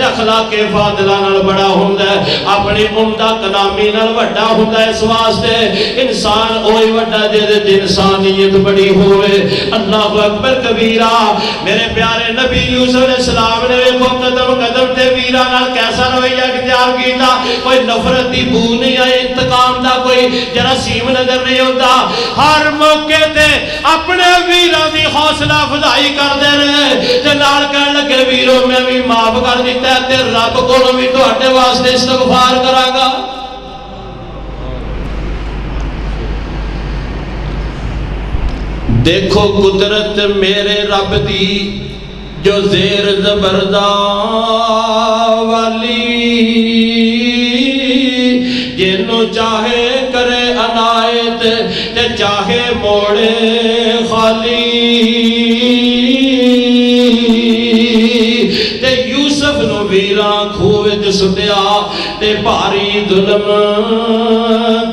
تے اخلاق فاضلہ نال بڑا ہوندا ہے، اپنی عمدہ کلامی نال بڑا ہوندا ہے۔ اس واسطے انسان اوہی وڈا دے دے انسانیت بڑی ہوئے۔ اللہ اکبر کبیرہ۔ میرے پیارے نبی یوسف علیہ السلام نے وہ قدم قدم تے ویرہ نال کیسا رویہ اختیار کیتا، کوئی نفرت دی بو نہیں آئی، انتقام دا کوئی جراثیم نظر نہیں ہوتا۔ ہر موقع تے اپنے ویرہ دی حوصلہ افزائی کر دے رہے تے نال کہنے لگے ویروں میں بھی معاف کر دیتا ہے تے رب کو بھی تو ہٹے واسطے استغفار کرا گا۔ دیکھو قدرت میرے رب دی جو زیر زبردہ والی، جنہوں چاہے کرے عنایت تے چاہے موڑے خالی۔ تے یوسف نو ویراں کھوہ وچ سٹیا تے بھاری ظلم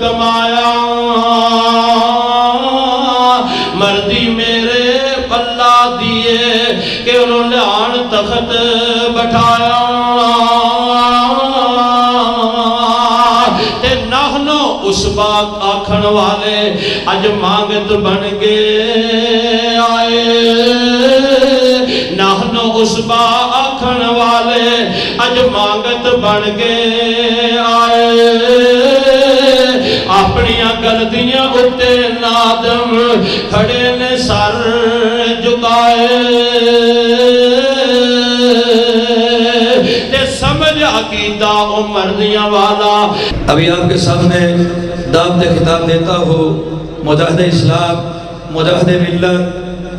کمایا۔ مردی میرے اللہ دیئے کہ انہوں نے آن تخت بٹھایا۔ تے نحنو اس بات آکھن والے اج مانگت بن کے آئے، نحنو اس بات آکھن والے اج مانگت بن کے آئے۔ اپنیاں غلطیاں اتے نادم کھڑے نے سر جھکائے، تے سمجھ عقیدہ مردیاں والا۔ ابھی آپ کے سامنے دعوت خطاب دیتا ہوں مجاہد اسلام، مجاہد ملت،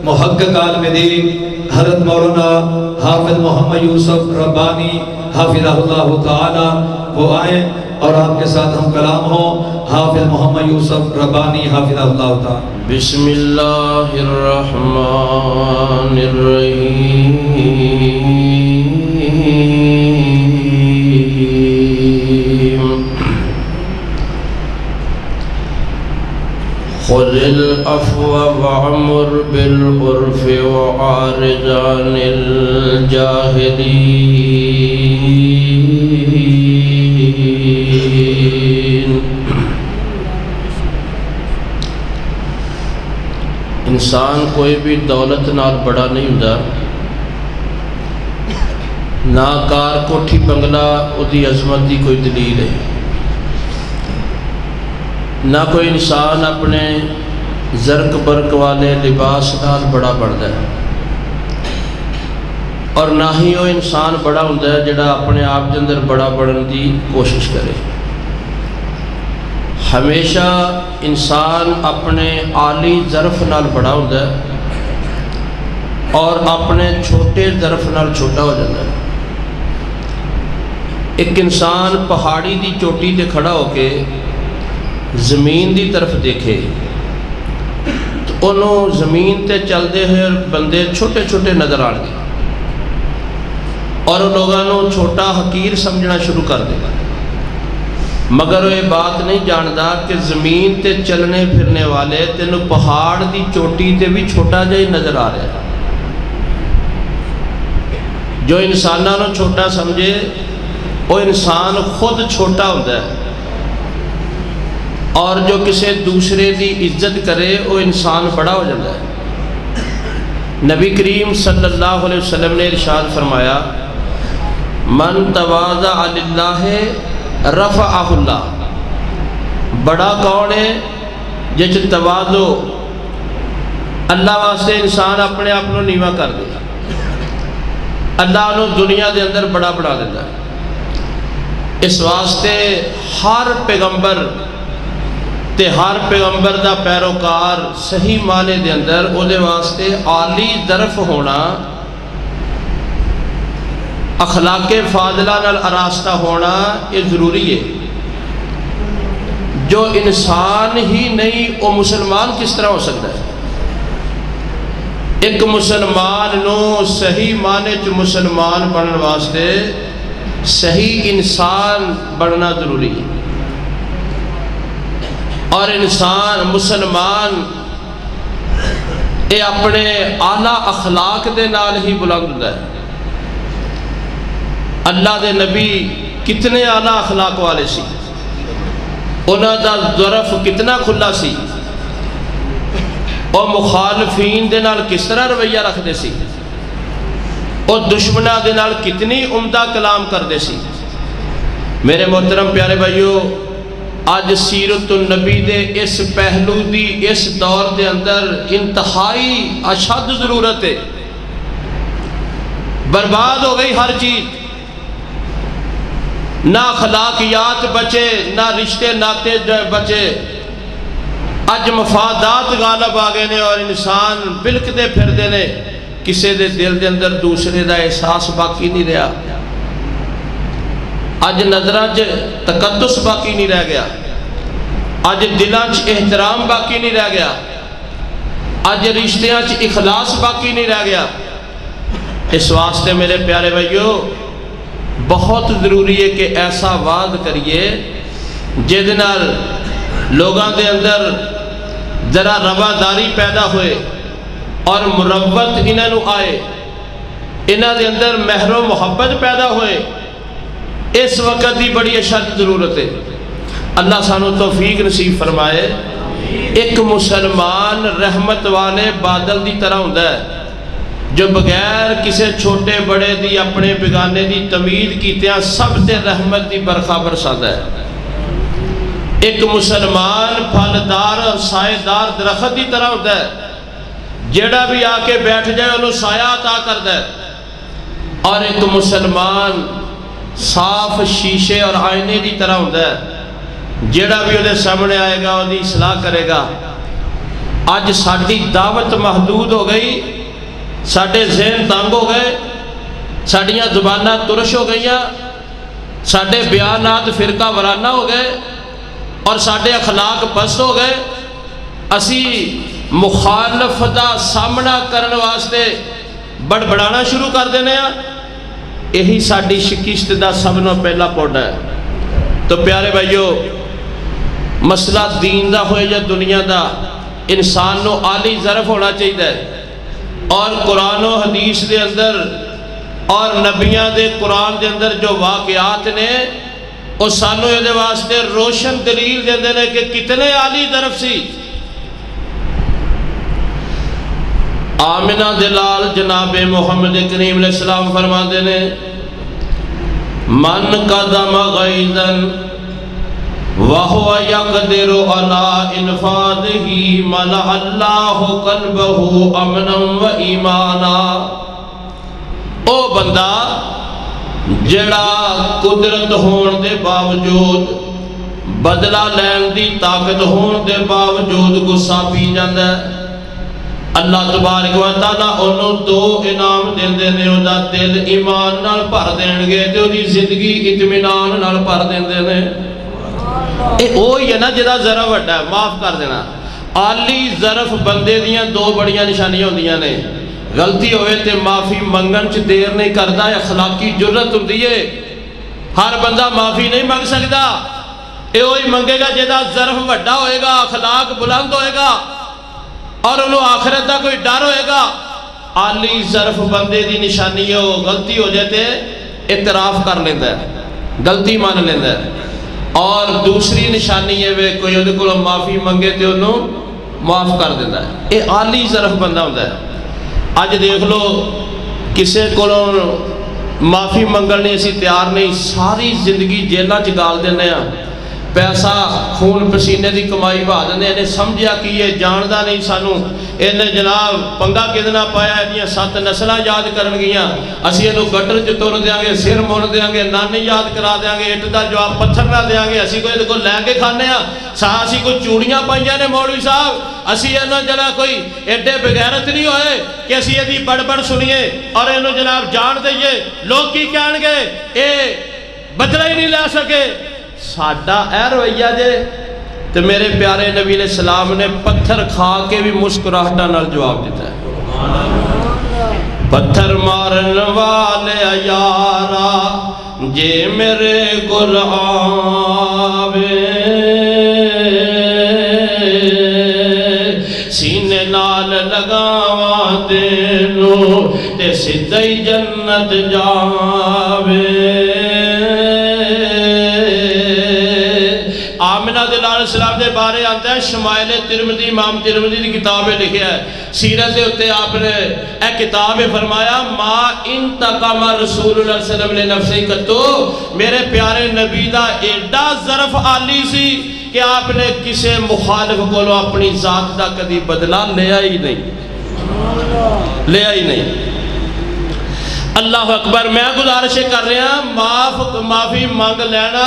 محقق عالم دین حضرت مولانا حافظ محمد یوسف ربانی حافظہ اللہ تعالی، وہ آئیں اور آپ کے ساتھ ہم کلام ہوں۔ حافظ محمد یوسف ربانی حافظہ اللہ تعالی۔ بسم اللہ الرحمن الرحیم۔ خذ العفو وأمر بالعرف وأعرض عن الجاهلين۔ انسان کوئی بھی دولت نال بڑا نہیں ہوتا، نہ کار کوٹھی بنگلہ اُدھی عظمت دی کوئی دلیل ہے، نہ کوئی انسان اپنے زرق برق والے لباس نال بڑا بڑھتا ہے، اور نہ ہی وہ انسان بڑا ہوتا ہے جڑا اپنے آپ کے اندر بڑا بڑھن دی کوشش کرے۔ ہمیشہ انسان اپنے عالی ظرف نال بڑا ہوتا ہے اور اپنے چھوٹے ظرف نال چھوٹا ہو جاتا ہے۔ ایک انسان پہاڑی دی چوٹی تے کھڑا ہو کے زمین دی طرف دیکھے تو انہوں زمین تے چلتے ہوئے بندے چھوٹے چھوٹے نظر آ گئے اور ان لوگوں چھوٹا حقیر سمجھنا شروع کر دے گا، مگر وہ یہ بات نہیں جانتا کہ زمین تے چلنے پھرنے والے تینوں پہاڑ دی چوٹی تے بھی چھوٹا جائی نظر آ رہا ہے۔ جو انسانوں نے چھوٹا سمجھے وہ انسان خود چھوٹا ہوتا ہے، اور جو کسی دوسرے دی عزت کرے وہ انسان بڑا ہو جاتا ہے۔ نبی کریم صلی اللہ علیہ وسلم نے ارشاد فرمایا، من تواضع للہ رفعہ اللہ۔ بڑا کون ہے؟ جس تواضع اللہ واسطے انسان اپنے آپ کو نیواں کر دے، اللہ انہوں دنیا دے اندر بڑا بڑا دیتا ہے۔ اس واسطے ہر پیغمبر تے ہر پیغمبر دا پیروکار صحیح معنی دے اندر او دے واسطے عالی ظرف ہونا، اخلاق فاضلہ نال آراستہ ہونا یہ ضروری ہے۔ جو انسان ہی نہیں وہ مسلمان کس طرح ہو سکتا ہے؟ ایک مسلمان نو صحیح معنی چ مسلمان بننے واسطے صحیح انسان بننا ضروری ہے، اور انسان مسلمان یہ اپنے اعلیٰ اخلاق دے نال ہی بلند ہوتا ہے۔ اللہ دے نبی کتنے اعلیٰ اخلاق والے سی، انہاں دا ظرف کتنا کھلا سی، اور مخالفین دے نال کس طرح رویہ رکھ دے سی، اور دشمنہ دے نال کتنی عمدہ کلام کر دے سی۔ میرے محترم پیارے بھائیو، آج سیرت النبی دے اس پہلو دی اس دور دے اندر انتہائی اشد ضرورت ہے۔ برباد ہو گئی ہر چیز، نہ اخلاقیات بچے، نہ رشتے ناتے بچے، اج مفادات غالب آ گئے نے، اور انسان بلکدے پھر دے نے، کسے دے دل دے اندر دوسرے دا احساس باقی نہیں رہا، اج نظران چ تقدس باقی نہیں رہ گیا، اج دلان چ احترام باقی نہیں رہ گیا، اج رشتیاں چ اخلاص باقی نہیں رہ گیا۔ اس واسطے میرے پیارے بھائیو بہت ضروری ہے کہ ایسا وعد کریے جہدے نال لوگاں دے اندر ذرا رواداری پیدا ہوئے اور مروت انہاں نو آئے، انہاں دے اندر مہر و محبت پیدا ہوئے۔ اس وقت دی بڑی اشد ضرورت ہے۔ اللہ سانو توفیق نصیب فرمائے۔ ایک مسلمان رحمت والے بادل دی طرح ہوندا ہے جو بغیر کسے چھوٹے بڑے دی اپنے بگانے دی تمید کیتیاں سب تے رحمت دی برخا برساتا ہے۔ ایک مسلمان پھلدار سائے دار درخت دی طرح ہوتا ہے، جیڑا بھی آ کے بیٹھ جائے انہوں سایہ عطا کرتا ہے۔ اور ایک مسلمان صاف شیشے اور آئینے دی طرح ہوتا ہے، جیڑا بھی انہیں سامنے آئے گا انہیں اصلاح کرے گا۔ آج ساڑھی دعوت محدود ہو گئی، ساڑھے ذہن تنگ ہو گئے، ساڑھیاں زبانہ ترش ہو گئیاں، ساڑھے بیانات فرقہ ورانہ ہو گئے، اور ساڑھے اخلاق پست ہو گئے۔ اسی مخالف دا سامنا کرنے واسطے بڑھانا شروع کر دینے ہیں، یہی ساڑھی شکست دا سبنوں پہلا پوڑا ہے۔ تو پیارے بھائیو، مسئلہ دین دا ہوئے یا دنیا دا، انسان نو عالی ظرف ہونا چاہیے، اور قرآن و حدیث دے اندر اور نبیاں دے قرآن دے اندر جو واقعات نے وہ سانو یہ دے واسطے روشن دلیل دے دینے کہ کتنے عالی ظرف سی۔ آمنہ دلال جناب محمد کریم علیہ السلام فرما دینے، من قدم غیظن وَهُوَ يَقْدِرُ عَلَىٰ إِنْفَاذِهِ مَلَأَ اللَّهُ قَلْبَهُ أَمْنًا وَإِيمَانًا۔ او بندہ جڑا قدرت ہون دے باوجود، بدلہ لین دی طاقت ہون دے باوجود غصہ پی جاندہ ہے، اللہ تبارک و تعالیٰ انہوں دو انعام دین دینے، او دا دل ایمان نال بھر دین گے، تے او دی زندگی اطمینان نال بھر دین دینے۔ اوہی ہے نا جدا ظرف وڈا ہے، معاف کر دینا۔ عالی ظرف بندے دیاں دو بڑیاں نشانیاں ہوندیاں نے، غلطی ہوئے تے معافی منگن چ دیر نہیں کردا، اخلاقی جرت ہوندی ہے۔ ہر بندہ معافی نہیں منگ سکتا، اے وہی منگے گا جدا ظرف وڈا ہوئے گا، اخلاق بلند ہوئے گا، اور انہوں آخرت دا کوئی ڈر ہوئے گا۔ عالی ظرف بندے دی نشانی ہو، غلطی ہو جاتے اعتراف کر لیندہ ہے، غلطی مان لیندہ ہے۔ اور دوسری نشانی ہے کوئی اُدھے کو معافی منگے تے انہوں معاف کر دیتا ہے، یہ عالی ظرف بندہ ہوتا ہے۔ آج دیکھ لو کسے کو معافی منگنے اسی تیار نہیں، ساری زندگی جیلہ چگال دینے ہیں، پیسہ خون پسینے دی کمائی بہا دینے، انہیں سمجھیا کہ یہ جاندہ نہیں سانوں، انہیں جناب پنگا کدنا پایا ہے، 7 نسلہ یاد کرن گیاں، اسی انہوں گٹر چطور دیاں گے، سر مون دیاں گے، نانی یاد کرا دیاں گے، اٹھ دا جواب پتھر نہ دیاں گے، اسی کو لے کے کھانے ہیں، اسی کو چوڑیاں پائیاں نے مولوی صاحب، اسی انہوں جناب کوئی ایڈے بغیرت نہیں ہوئے کہ اسی یہ دی بڑھ بڑھ سنیے اور انہوں جناب جان دئیے، لوگ کی کہن گے اے بدلہ ہی نہیں لے سکے۔ ساڑھا اے رویہ جے تو میرے پیارے نبی علیہ السلام نے پتھر کھا کے بھی مسکراہٹا نال جواب دیتا ہے، پتھر مارن والے یارا جے میرے گل آوے، سینے نال لگاواں تینوں تے سدھائی جنت جاوے۔ آتا ہے شمائل ترمذی امام ترمذی کی کتاب میں لکھا ہے سیرت ہوتے آپ نے ایک کتاب میں فرمایا ما انتقام رسول اللہ صلی اللہ علیہ وسلم نے نفسی کتو میرے پیارے نبی دا ایڈا ظرف عالی سی کہ آپ نے کسے مخالف کو لو اپنی ذات دا کدی بدلا لیا ہی نہیں اللہ اکبر میں گزارش کر رہا معافی مانگ لینا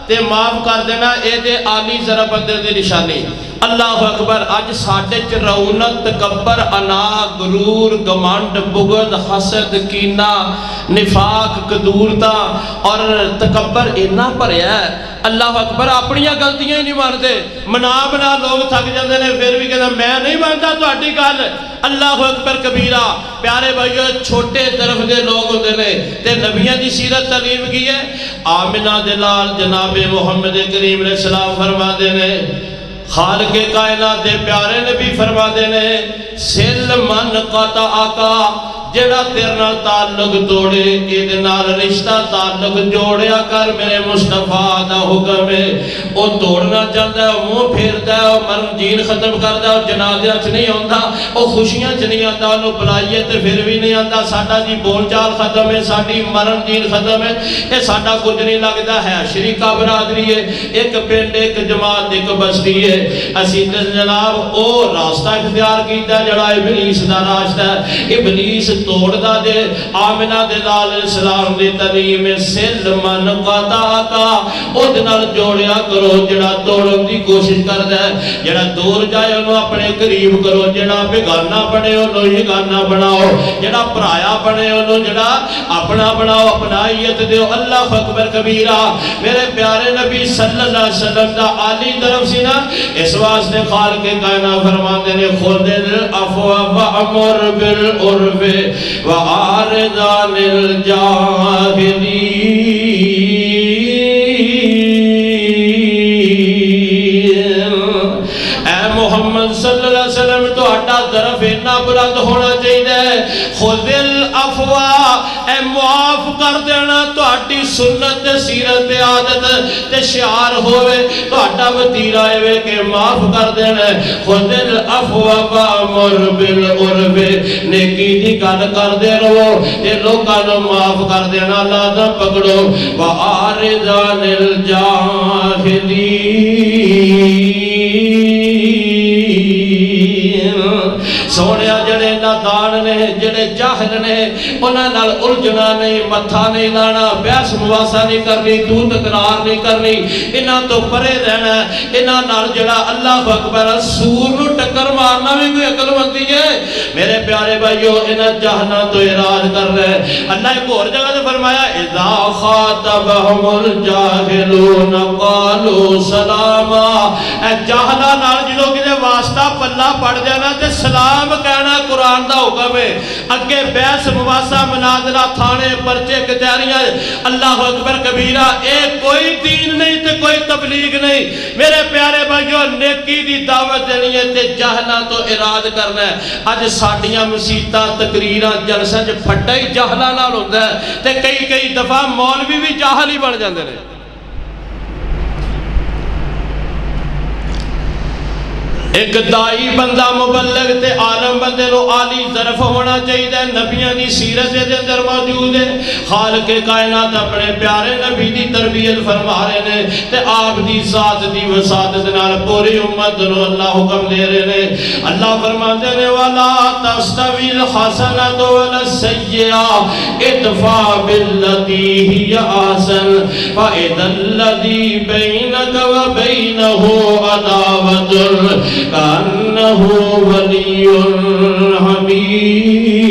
تے معاف کر دینا اے دے عالی ذرا بندے دے نشانی اللہ اکبر اج ساڈے چ رونق تکبر انا غرور گمانڈ بغض حسد کینہ نفاق کدورتا اور تکبر اتنا بھریا ہے اللہ اکبر اپنی غلطیاں ہی نہیں مانتے منا لوگ تھک جاندے نے پھر بھی کہتا میں نہیں مانتا تہاڈی گل اللہ اکبر کبیرہ پیارے بھائیو چھوٹے طرف دے لوگ ہوندے نے تے نبیوں دی سیرت تعلیم کی ہے آمنہ دلال جناب محمد کریم علیہ السلام فرما دے نے خالق کائنات دے پیارے نبی فرما دے نے سل من قطع آقا جڑا تیرنا تعلق توڑے ایدے نال رشتہ تعلق جوڑیا کر میرے مصطفیٰ دا حکم ہے وہ توڑنا چاہتا ہے وہ پھیرتا ہے وہ مرن جین ختم کرتا ہے وہ جنازیہ چ نہیں ہوتا وہ خوشیاں چ نہیں آتا وہ بلائیت پھر بھی نہیں آتا ساڑھا جی بول چال ختم ہے ساڑھی مرن جین ختم ہے یہ ساڑھا کچھ نہیں لگتا ہے شریکہ برادری ہے ایک پینڈ ایک جماعت ایک بستی ہے اسید جناب او راستہ اختیار کیتا ہے جڑا ابلیس دا راستہ ہے ابلیس توڑ دا دے آمنہ دے لال السلام دے تعلیم سل من قطع کا ادنال جوڑیا کرو جڑا توڑن دی کوشش کر دے جڑا دور جائے انہوں اپنے قریب کرو جڑا بگانا بنے انہوں یگانا بناؤ جڑا پرایا بنے انہوں جڑا اپنا بناؤ اپنائیت دیو اللہ اکبر کبیرہ میرے پیارے نبی صلی اللہ علیہ وسلم دا عالی طرف سینا اس واسطے خالق کائنات فرماتے نے خود العفو وامر بالعرف وَعَارِضَ عَنِ الْجَاهِلِينَ اے محمد صلی اللہ علیہ وسلم تو اٹھا طرف اتنا بلند ہونا چاہیے خود العفو اے معاف کر دینا تو اٹھی سنت سیرت عادت تے شعار ہوئے تو اٹھا وطیرہ ہے کہ معاف کر دینا خود العفو وامر بالعرف نیکی دی گل کر دے رہو تے لوگاں نو معاف کر دینا لازم پکڑو وَعَارِضَ عَنِ الْجَاهِلِينَ سونیا جڑے نادان نے جڑے جاہل نے انہاں نال الجھنا نہیں متھا نہیں لانا بحث مباحثہ نہیں کرنی تو تکرار نہیں کرنی انہاں تو پرے رہنا انہاں نال جڑا اللہ اکبر سور نو ٹکر مارنا بھی کوئی عقل مندی ہے میرے پیارے بھائیو انہاں جہنا تو اراد کر رہے اللہ ایک اور جگہ سے فرمایا اذا خاطبهم الجاهلون قالوا سلاما اے جاہلہ نال جدو کدے واسطہ پلہ پڑ جانا تے سلام کہنا قرآن دا حکم ہے اگے بحث مباحثہ مناظرہ تھانے پرچے کچہریاں اللہ اکبر کبیرہ ایک کوئی دین نہیں تے کوئی تبلیغ نہیں میرے پیارے بھائیو نیکی دی دعوت دینی ہے تے جہلہ تو اراد کرنا ہے آج ساڑیاں مسیطہ تقریرہ جلسہ جو پھٹا ہی جہلہ نال ہوتا ہے تے کئی دفعہ مولوی بھی جاہل ہی بن جاندے نے ایک دائی بندہ مبلغ تے عالم بندے نو عالی ظرف ہونا چاہیے نبیاں دی سیرت دے اندر موجود ہے خالق کائنات اپنے پیارے نبی دی تربیت فرما رہے نے تے آپ دی ذات دی وسادت نال پوری امت نو اللہ حکم دے رہے نے اللہ فرما دے نے وَلَا تَسْتَوِي الْحَسَنَةُ وَلَا السَّيِّئَةُ ادْفَعْ بِالَّتِي هِيَ أَحْسَنُ فَإِذَا الَّذِي بَيْنَكَ وَبَيْنَهُ عَدَاوَةٌ كأنه ولي حميم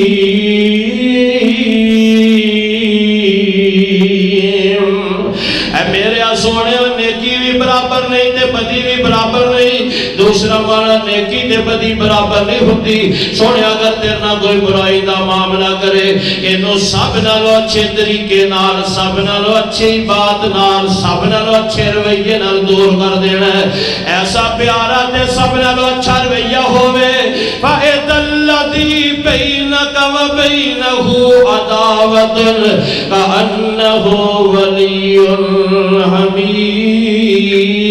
اے میرے سونے نیکی بھی برابر نہیں تے بدی بھی برابر نہیں دوسرا مانا نیکی تے بدی برابر نہیں ہوتی سونے اگر تیرنا کوئی برائی دا معاملہ کرے انہوں سب نالو اچھے طریقے نال سب نالو اچھے بات نال سب نالو اچھے رویے نال دور کر دینا ہے ایسا پیارا تے سب نالو اچھا رویہ ہوئے فَإِذَا الَّذِي بَيْنَكَ وَبَيْنَهُ عَدَاوَةٌ كَأَنَّهُ وَلِيٌّ حَمِيمٌ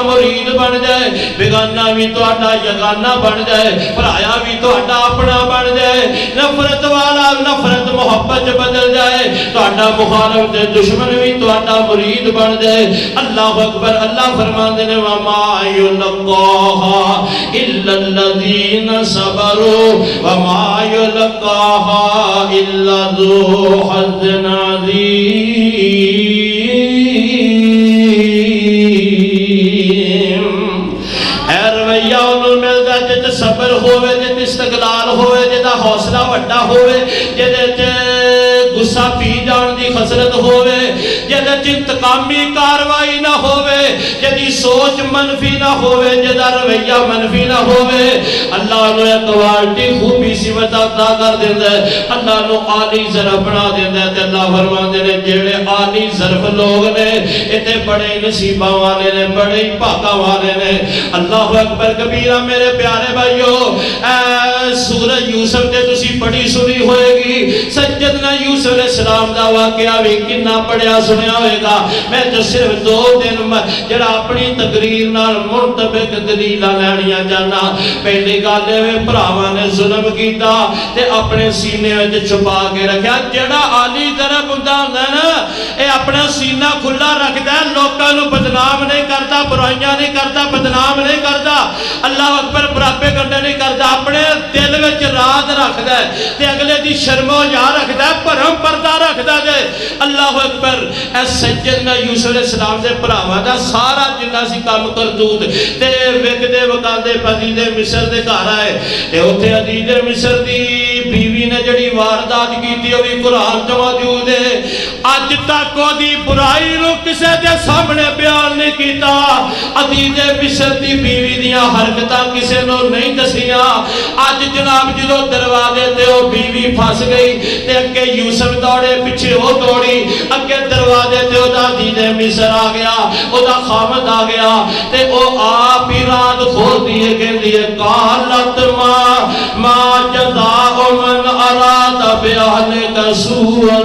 مرید بن جائے، بیگانہ بھی تہاڈا یگانہ بن جائے، پرایا بھی تہاڈا اپنا بن جائے، نفرت والا نفرت محبت بدل جائے، تہاڈا مخالف تے دشمن بھی تہاڈا مرید بن جائے۔ اللہ اکبر۔ اللہ فرماندے نے وما یلقاها الا الذین صبروا وما یلقاها الا ذو حظ عظیم۔ اے رویہ انہوں ملتا جت صبر ہوئے، جت استقلال ہوئے، جتا حوصلہ وڈا ہوئے، جت غصہ پی جان دی خسرت ہوئے، جت انتقامی کاروائی نہ ہوئے، جدی سوچ منفی نہ ہوئے، جدا رویہ منفی نہ ہوئے، اللہ انہوں نے کوالٹی خوبی صفت عطا کر دیندہ ہے، اللہ انہوں آلی ظرف بنا دیندہ ہے۔ اللہ فرمان دینے جیڑے آلی ظرف لوگ نے اتے بڑے نصیبہ والے نے، بڑے پاکہ والے نے۔ اللہ اکبر کبیرہ میرے پیارے بھائیو، سورہ یوسف تے تسی پڑھی سنی ہوئے گی، سجدنا یوسف علیہ السلام دا واقعہ بھی کنہ پڑھیا سنیا ہوئے گا۔ میں تو صرف 2 دن جڑا اپنی تقریر نال مرتبط دلیلہ لینیاں جانا۔ پہلی گالے میں پراواں نے ظلم کیتا تے اپنے سینے میں چھپا کے رکھیا۔ جڑا عالی طرف ہوندہ ہے نا، اے اپنا سینہ کھلا رکھتا ہے، لوکاں نو بدنام نہیں کرتا، برائیاں نہیں کرتا، بدنام نہیں کرتا، اللہ اکبر براپے گنڈے نہیں کرتا، اپنے دل وچ راز رکھتا ہے تے اگلے دی شرم و حیا رکھتا ہے، بھرم پردہ رکھتا ہے۔ اللہ اکبر۔ اے سیدنا یوسف علیہ السلام دے بھراواں دا سارا جنہ سی کام کرتوت تے وکدے وکاندے عزیز مصر دے گھر آئے تے اوتھے عزیز مصر دی بیوی نے جڑی واردات کیتی وہ بھی قرآن تو موجود ہے۔ اج تک وہ دی برائی نو کسے دے سامنے بیان نہیں کیتا، عزیز مصر دی بیوی دیاں حرکتاں کسے نو نہیں دسیاں۔ اج جناب جدو دروازے تے وہ بیوی پھنس گئی تے اگے یوسف دوڑے، پیچھے وہ دوڑی، اگے دروازے تے وہ دا عزیز مصر آ گیا، وہ دا خامد آ گیا تے وہ آپ ہی رات کھول دیئے کہن دیئے قالت ما جزاء من اراد بأهلك سوءا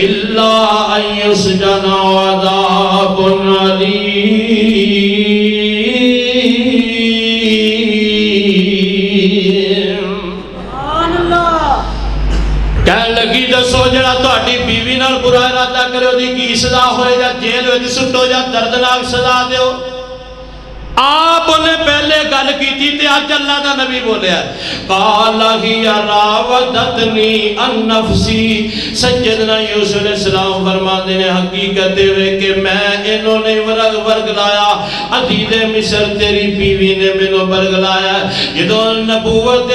الا ان يسجن وعذاب علیم۔ کہنے لگی دسو جڑا تہاڈی بیوی نال برا ارادہ کرے دی کی سزا ہوئے، یا جیل وچ سٹو یا دردناک سزا دیو؟ آپ نے پہلے گل کی تھی تے آج اللہ دا نبی بولے ہے قال ہی راودتنی عن نفسی۔ سجدنا یوسف علیہ السلام فرما دینے حقیقت ہوئے کہ میں انہوں نے ورگلایا، عزیز مصر تیری بیوی نے منو ورگلایا۔ جدو نبوت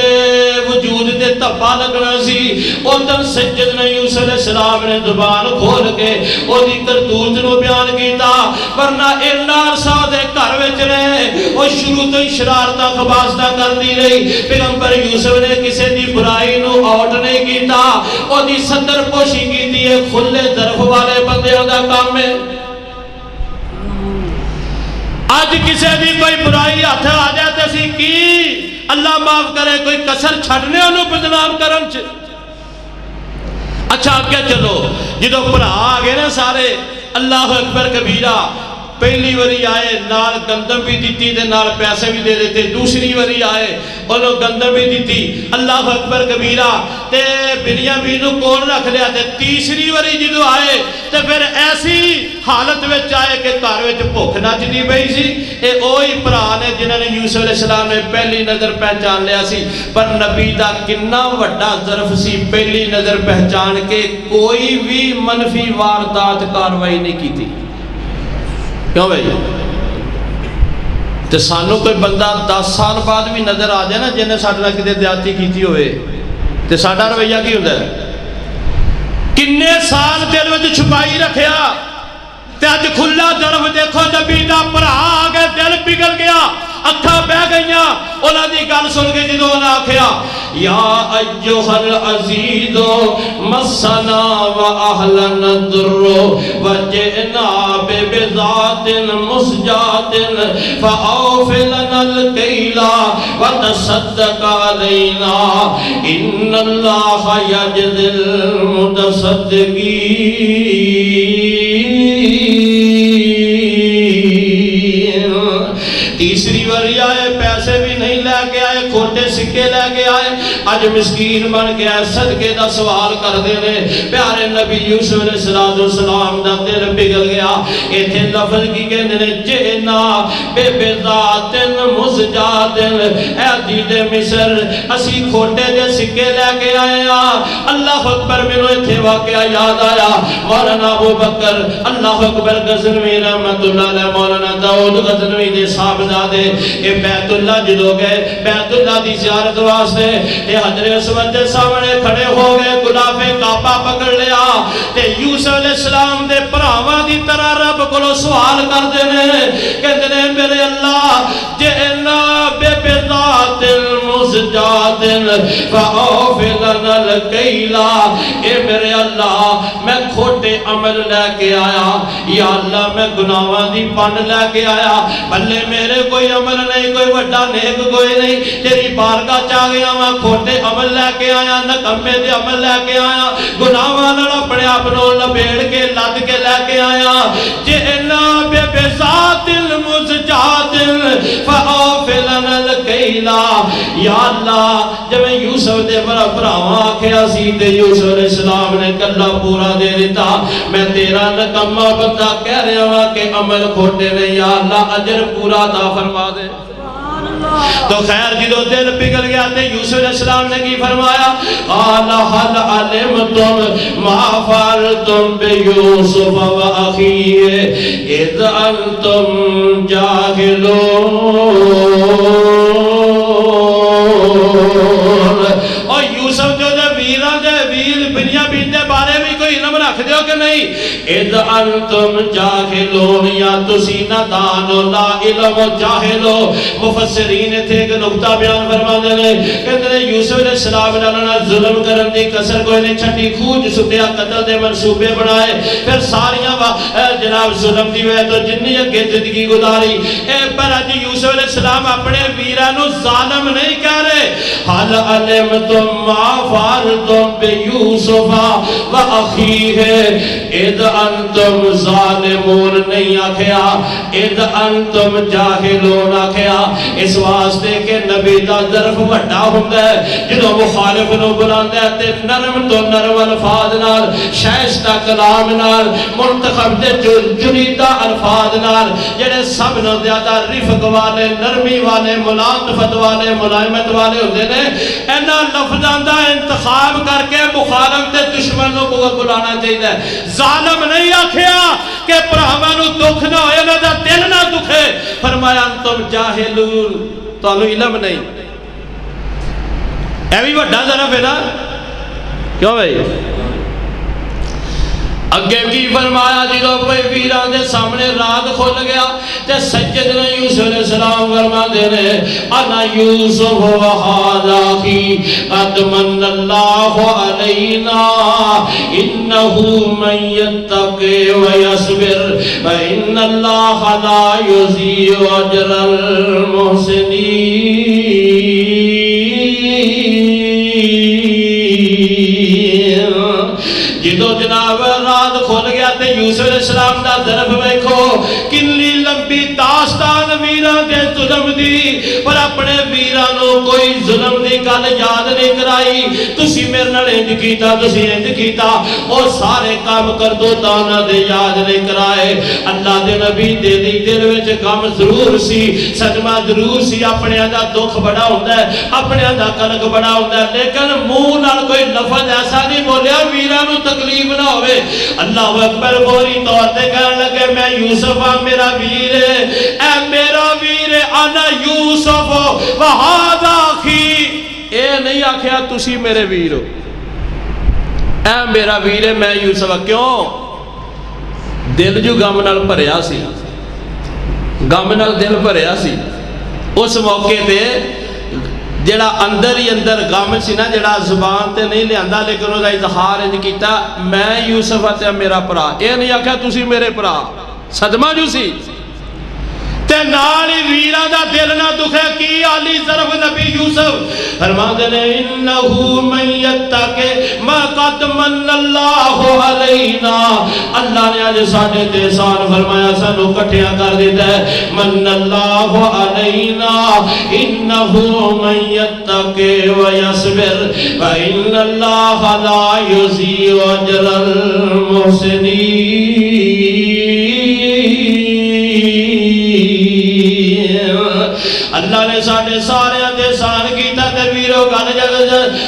وجود دے تپا لگنا سی اوتن سجدنا یوسف علیہ السلام نے زبان کھول کے او دی کرتوت نو بیان کیتا، ورنہ اینا عرصہ دے گھر وچ رہے وہ شروع تو شرارتہ خباستہ کر دی رہی۔ پیغمبر یوسف نے کسے دی برائی نو آؤٹ نہیں کیتا، وہ دی صدر پوشی کی دیئے کھلے ظرف والے بندے دا کام میں۔ آج کسے دی کوئی برائی ہاتھ آ جاتے سی کی اللہ معاف کرے کوئی کسر چھڑنے انہوں بدنام کرن چھ۔ اچھا کیا چلو جدو پڑھا آگے نا سارے اللہ اکبر کبیرہ، پہلی وری آئے نال گندم بھی دیتی دے نال پیسے بھی دے دیتے، دوسری وری آئے انہوں گندم بھی دیتی، اللہ اکبر کبیرہ تے بنیامین کون رکھ لیا تے تیسری وری جدو آئے تے پھر ایسی حالت میں چاہے کہ کاروے جو بھوک نچ دی بھئی سی۔ اے اوہی پرانے جنہوں نے یوسف علیہ السلام نے پہلی نظر پہچان لیا سی، پر نبی دا کنہ وڈا ظرف سی پہلی نظر پہچان کے کوئی بھی منفی واردات کاروائی نہیں کی تھی۔ کیوں بھئی؟ تے سانو کوئی بندہ 10 سال بعد بھی نظر آ جائے نا جنہیں ساڑھنا کتے دیاتی کیتی ہوئے تے ساڑھا رویہ کی ہوتا ہے؟ کنے سال دل میں چھپائی رکھیا تے آج کھلا ظرف دیکھو نبی دا پر آگے دل پگل گیا، اکھا بہ گئیاں، اونا دی گل سن کے جدو اونا آکھیا یا ایوہ العزیز مسنا و اہلن الدر وجئنا ببذات مسجات فاوفلنا الکیلا وتصدق علینا ان اللہ یجد المتصدقین۔ تیسری واری آئے پیسے بھی نہیں لے کے آئے کھوٹے سکے لے کے آئے اج مسکین بن کے آئے صدقے دا سوال کر دینے پیارے نبی یوسف علیہ السلام دا دل پگل گیا ایتھے لفظ کی کہنے جئنا بے بذاتن مزجاتن اے عزیز مصر اسی کھوٹے دے سکے لے کے آئے اللہ اکبر میں ایتھے واقعہ یاد آیا مولانا ابو بکر اللہ اکبر غزنوی رحمت اللہ علیہ مولانا داؤد غزنوی دے صاحبزادے اے بیت اللہ جدو گئے بیت اللہ دی زیارت واسطے تے حجر اسود دے سامنے کھڑے ہو گئے غلاف کعبہ پکڑ لیا تے یوسف علیہ السلام دے پراواں دی طرح رب کو سوال کر دینے کہتے ہیں میرے اللہ جئنا بے بذات المزجات فاوفلن الکیلا اے میرے اللہ میں کھوٹے عمل لے کے آیا یا اللہ میں گناہاں دی پن لے کے آیا بھلے میرے کوئی عمل نہیں کوئی وڈا نیک کوئی نہیں تیری بارگاہ چاہ گیا میں کھوٹے عمل لے کے آیا نکمے دے عمل لے کے آیا گناہاں لڑ اپنے اپنوں لبیڑ کے لد کے لے کے آیا جئنا بے بذات المزجات فاوفلن الکیلا یا اللہ جب یوسف دے براواں آکھیا سی تے یوسف علیہ السلام نے کلہ پورا دے دیتا میں تیرا نکمہ بندہ کہہ رہا ہوں کہ عمل کھوٹے نے یا اللہ اجر پورا عطا فرما دے تو خیر جدو دل پگل گیا تے یوسف علیہ السلام نے کی فرمایا قال حل علمتم ما فعلتم بیوسف و اخیہ اذ انتم جاہلون اور یوسف جو دے ویران دے ویر بنیا بیندے بارے بھی کوئی علم رکھ دیو کہ نہیں اذ انتم جاہلون یا تسی ندانو لا علم جاہلو مفسرین تھے کہ نقطہ بیان فرما دینے کہتے ہیں یوسف علیہ السلام نے ظلم کرن دی کسر کوئی نہیں چھٹی خوج سٹیا قتل دے منصوبے بنائے پھر ساریاں جناب ظلم دی ہوئے تو جنی اگے زندگی گزاری پر اج یوسف علیہ السلام اپنے ویرانو ظالم نہیں کہہ رہے حل علمتم ما فعلتم بیوسف و اخیہ اذ انتم ظالمون نہیں آکھیا اذ انتم جاہلون آکھیا اس واسطے کہ نبی دا ظرف وڈا ہوتا ہے جدو مخالف نو بلاندہ ہے تے نرم تو نرم الفاظ نال شائستہ کلام نال منتخب دے جنیدہ الفاظ نال جڑے سب نو زیادہ رفق والے نرمی والے ملاطفت والے ملائمت والے ہوتے ہیں اینا لفظان دا انتخاب کر کے مخالف دے دشمنوں کو بلانا چاہیے ظالم نہیں آکھیا کہ پراہمانو دکھ نہ ہوئے نہ دا دل نہ دکھے فرمایا انتم جاہلون تو انہوں علم نہیں اے بھی وڈا ظرف ہے نا کیوں بھائی اگے کی فرمایا جدو کوئی ویران دے سامنے رات کھل گیا تے سجدنا یوسف علیہ السلام فرما دینے انا یوسف و ھذا اخی قد من اللہ علینا انہو من یتقی و یصبر فإن اللہ لا یضیع اجر المحسنین جدو جناب رات کھول گیا تے یوسف علیہ السلام دا ظرف بیکھو کنلی لمبی داستان ویران دے ظلم دی پر اپنے ویرانوں کوئی ظلم دی گل یاد نہیں کرائی تسی میرے نال انج کیتا تسی انج کیتا او سارے کام کر دو تانا دے یاد نہیں کرائے اللہ دے نبی دے دی دل وچ غم ضرور سی صدمہ ضرور سی اپنے دا دکھ بڑا ہوندا ہے اپنے دا کلک بڑا ہوندا ہے لیکن منہ نال کوئی لفظ ایسا نہیں بولیا ویرانوں تکلیف نہ ہوئے اللہ اکبر بوری طور تے کہنے لگے میں یوسف ہاں میرا ویر ہے اے میرا ویر ہے انا یوسف و ھذا اخی اے نہیں آکھیا تسی میرے ویر ہو اے میرا ویر ہے میں یوسف کیوں دل جو غم نال بھریا سی غم نال دل بھریا سی اس موقع تے جڑا اندر ہی اندر غم سی نا جڑا زبان تے نہیں لے آندا لیکن وہ اظہار انج کیتا میں یوسف تے میرا پرا اے نہیں آکھیا تسی میرے پرا صدمہ جو سی تے نالی ویرہ دا دل نہ دکھے کی علی ظرف نبی یوسف فرماتے ہیں انہو من یتقی ما قد من اللہ علینا اللہ نے آج ساڑھے تیسان فرمایا سانو کٹھیا کر دیتا ہے من اللہ علینا انہو من یتقی ویصبر فإن اللہ لا یضیع اجر المحسنین اللہ نے ساڑھے سارے احسان کیتا تے ویرو گل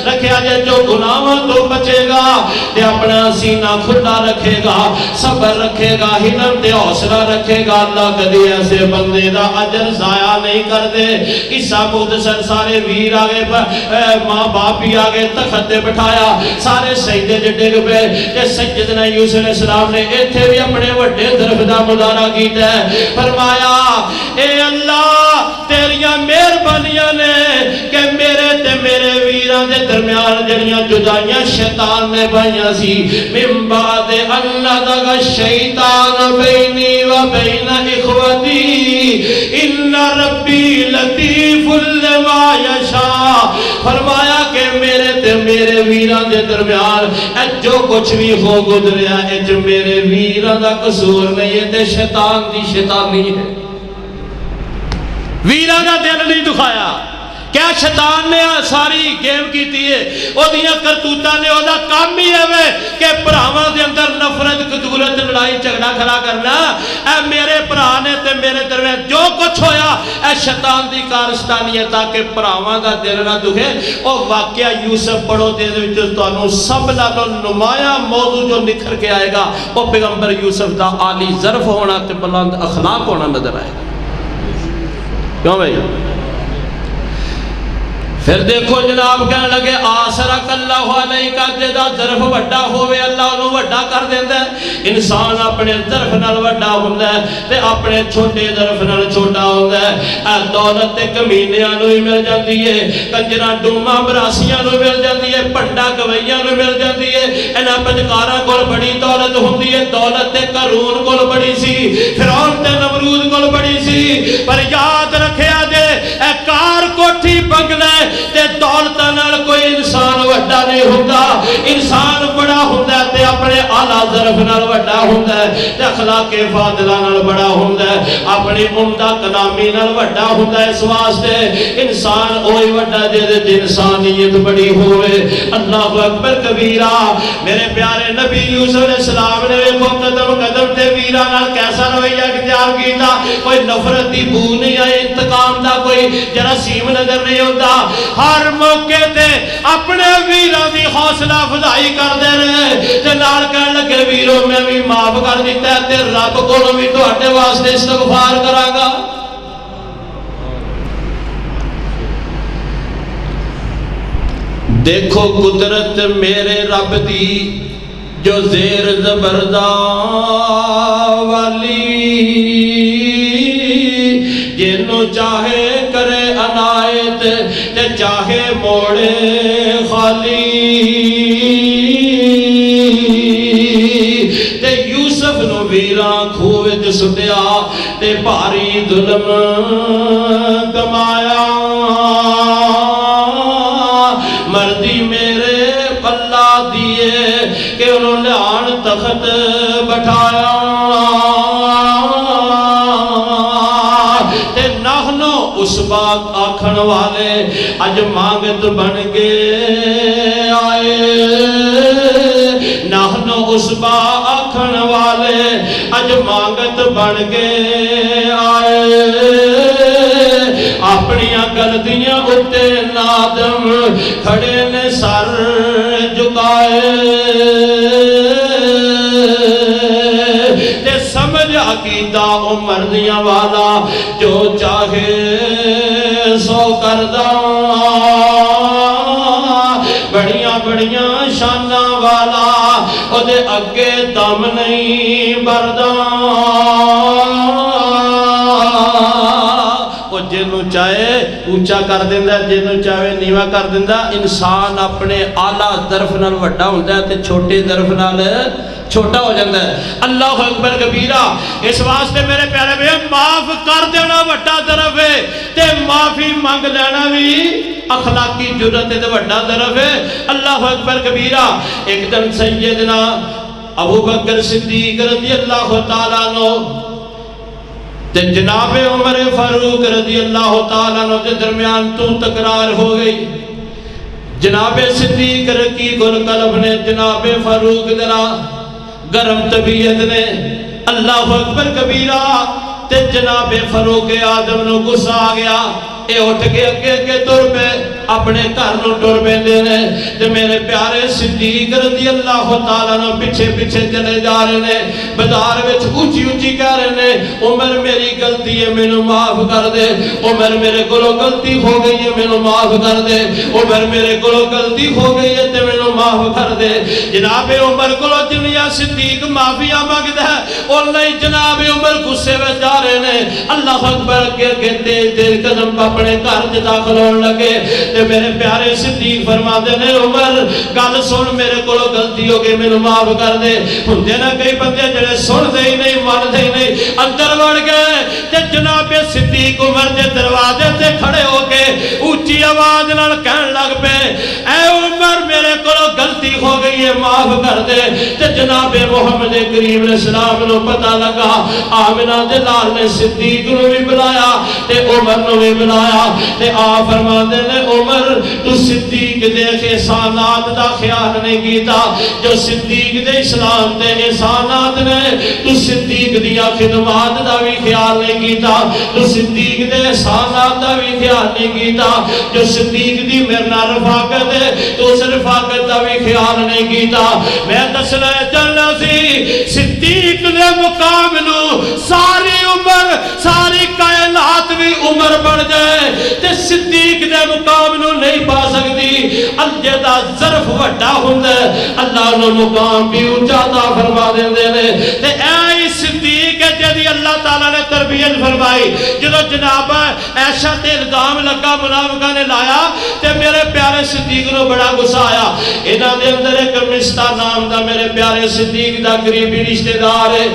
رکھیا جے جو گناہوں تو بچے گا تے اپنا سینہ کھلا رکھے گا صبر رکھے گا ہمت تے حوصلہ رکھے گا اللہ کدی ایسے بندے دا اجر ضائع نہیں کر دے قصہ مختصر سارے ویر آگے ماں باپ بھی آگے تخت تے بٹھایا سارے سجدے تے ڈگ پے تے سیدنا یوسف علیہ السلام نے ایتھے بھی اپنے وڈے طرف دا مظاہرہ کیتا ہے فرمایا اے اللہ تیریاں مہربانیاں نے کہ میرے تے میرے ویران دے درمیان جڑیاں جدائیاں شیطان نے بائیاں سی من بعد اللہ دگا شیطان بینی و بین اخوتی ان ربی لطیف لما یشاء فرمایا کہ میرے تے میرے ویران دے درمیان جو کچھ بھی ہو گزریا اج میرے ویران دا قصور نہیں ہے تے شیطان دی شیطانی ہے ویران دا دل نہیں دکھایا کیا شیطان نے ساری گیم کی تیئے او دیاں کرتوتہ نے او دا کام ہی ہے کہ پراواں دے اندر نفرت قدورت لڑائی جھگڑا کھڑا کرنا اے میرے پرانے تے میرے درمیان جو کچھ ہویا اے شیطان دی کارستانی ہے تاکہ پراواں دا دل نہ دکھے او واقعہ یوسف پڑھو دے وچ تانوں سب نالوں نمایاں موضوع جو نکھر کے آئے گا او پیغمبر یوسف دا عالی ظرف ہونا تے بلند اخلاق ہونا نظر آئے گا کیوں بھائی پھر دیکھو جناب کہنے لگے آسرک اللہ علیہ کا جدہ ظرف وڈا ہوئے اللہ انہوں وڈا کر دیندہ ہے انسان اپنے ظرف نال وڈا ہوندہ ہے تے اپنے چھوٹے ظرف نال چھوٹا ہوندہ ہے اے دولت کمینیاں نوی مل جاندی ہے کنجرہ ڈوما براسیاں نوی مل جاندی ہے پنڈا گوئیاں نوی مل جاندی ہے انہاں پجکارہ کول بڑی دولت ہوندی ہے دولت قارون کول بڑی سی فرعون تے نمرود کول بڑی سی پر یاد رکھے آجے اے کار کوٹھی بنگلے تے دولتہ نال کوئی انسان وڈا نہیں ہوتا انسان بڑا ہوتا ہے تے اپنے اعلیٰ ظرف نال وڈا ہوتا ہے تے اخلاق فاضلہ نال بڑا ہوتا ہے اپنی عمدہ کلامی نال وڈا ہوتا ہے اس واسطے انسان اوہی وڈا دے دے انسانیت بڑی ہوئے اللہ اکبر کبیرہ میرے پیارے نبی یوسف علیہ السلام نے کو قدم قدم تے ویرہ نال کیسا رویہ اختیار کیتا کوئی نفرت دی بو نہیں آئے انتقام دا کوئی جراثیم نظر نہیں ہوتا ہر موقع تے اپنے ویروں دی حوصلہ افزائی کر دے رہے تے نال کہنے لگے ویروں میں بھی معاف کر دیتا ہے تے رب کو بھی تو ہٹے واسطے استغفار کرا گا دیکھو قدرت میرے رب دی جو زیر زبردہ والی جنہوں چاہے کرے عنایت تے چاہے موڑے خالی تے یوسف نو ویران کھوے جو سٹیا تے بھاری ظلم کمایا مردی میرے پلہ دیئے کہ انہوں نے آن تخت بٹھایا اس بات آکھن والے اج مانگت بن کے آئے نحنو اس بات آکھن والے اج مانگت بن کے آئے اپنیاں غلطیاں اتے نادم کھڑے نے سر جھکائے تے سمجھ عقیدہ مردیاں والا جو چاہے سو کردہ بڑیاں بڑیاں شانہ والا او دے اگے دم نہیں بردہ جنہوں چاہے اونچا کر دیندہ جنہوں چاہے نیوہ کر دیندہ انسان اپنے اعلیٰ ظرف نال وڈا ہوندہ ہے تے چھوٹے ظرف نال چھوٹا ہو جاتا ہے. اللہ اکبر کبیرہ. اس واسطے میرے پیارے بھائی معاف کر دینا وڈا طرف ہے تے معافی مانگ لینا بھی اخلاقی جرت ہے تے وڈا طرف ہے. اللہ اکبر کبیرہ. ایک دن سیدنا ابو بکر صدیق رضی اللہ تعالیٰ عنہ تے جناب عمر فاروق رضی اللہ تعالیٰ عنہ کے درمیان تو تکرار ہو گئی. جناب صدیق رقیق القلب نے جناب فاروق ذرا گرم طبیعت نے اللہ اکبر کبیرہ تے جناب فاروق آدم نو غصہ آ گیا. اے اٹھ کے اگے تر پہ اپنے گھر نو ٹر پیندے نے تے میرے پیارے صدیق رضی اللہ تعالیٰ عنہ پیچھے پیچھے چلے جا رہے نے. بازار وچ اونچی اونچی کہہ رہے نے عمر میری غلطی ہے مینوں معاف کر دے. عمر میرے کولوں غلطی ہو گئی ہے مینوں معاف کر دے. عمر میرے کولوں غلطی ہو گئی ہے تے مینوں معاف کر دے. جناب عمر کولوں جنیا صدیق معافیاں مانگدا ہے او نہیں جناب عمر غصے وچ جا رہے نے. اللہ اکبر کے تیز تیز قدم اپنے گھر وچ داخل ہون لگے تے میرے پیارے صدیق فرماندے نے عمر گل سن میرے کولوں غلطی ہو گئی مینوں معاف کر دے. ہوندے نا کئی بندے جڑے سن دے ہی نہیں مان دے ہی نہیں اندر وڑ گئے تے جناب صدیق عمر دے دروازے تے کھڑے ہو کے اونچی آواز نال کہن لگ پے اے عمر میرے کولوں غلطی ہو گئی ہے معاف کر دے. تے جناب محمد کریم علیہ السلام نو پتہ لگا. آمنہ دے لال نے صدیق نو بھی بلایا تے عمر نو بھی بلایا تے آپ فرماندے نے عمر تو صدیق دے احسانات دا خیال نہیں کیتا جو صدیق دے اسلام دے احسانات نے. تو صدیق دیا خدمات دا بھی خیال نہیں کیتا. تو صدیق دے احسانات دا بھی خیال نہیں کیتا. جو صدیق دی میرنا رفاقت ہے تو اس رفاقت دا بھی خیال نہیں کیتا. میں دسنا چاہنا سی صدیق دے مقام نو ساری عمر ساری کائنات بھی عمر بڑھ جائے تے صدیق دے مقام نو نہیں پا سکتی. اللہ دا ظرف وڈا ہوندا ہے اللہ نو مقام بھی اونچا عطا فرما دیندے نے. تے اے صدیق ہے جدی اللہ تعالی نے تربیت فرمائی. جدو جناب عائشہ تے الزام لگا منافقاں نے لایا تے میرے پیارے صدیق نو بڑا غصہ آیا. انہاں دے اندر ایک مستہ نام دا میرے پیارے صدیق دا قریبی رشتہ دار ہے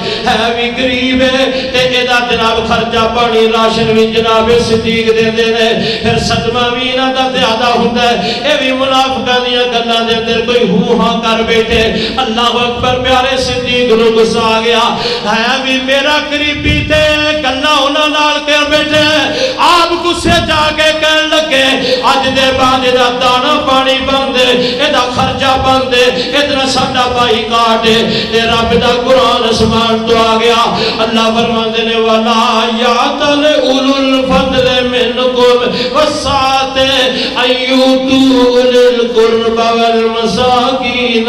بھی غریب ہے تے ایدا جناب خرچہ پانی راشن بھی جناب صدیق دے دے نے. پھر صدمہ بھی انہاں دا زیادہ ہوندا ہے. اے بھی منافقاں دیاں گلاں دے اندر کوئی ہو ہاں کر بیٹھے. اللہ اکبر پیارے صدیق نو غصہ آ گیا. ہے بھی میرا قریبی تے گلاں انہاں نال کر بیٹھے. آپ غصے جا کے کہن لگے اج دے بعد دا دانا پانی بند ایدا خرچہ بند ادھر ساڈا بھائی کاٹ تے رب دا قرآن اسمان تو آ گیا. اللہ فرماندے نے ولا یاتل اولو الفضل منکم والسعۃ ان یؤتوا للقربى والمساکین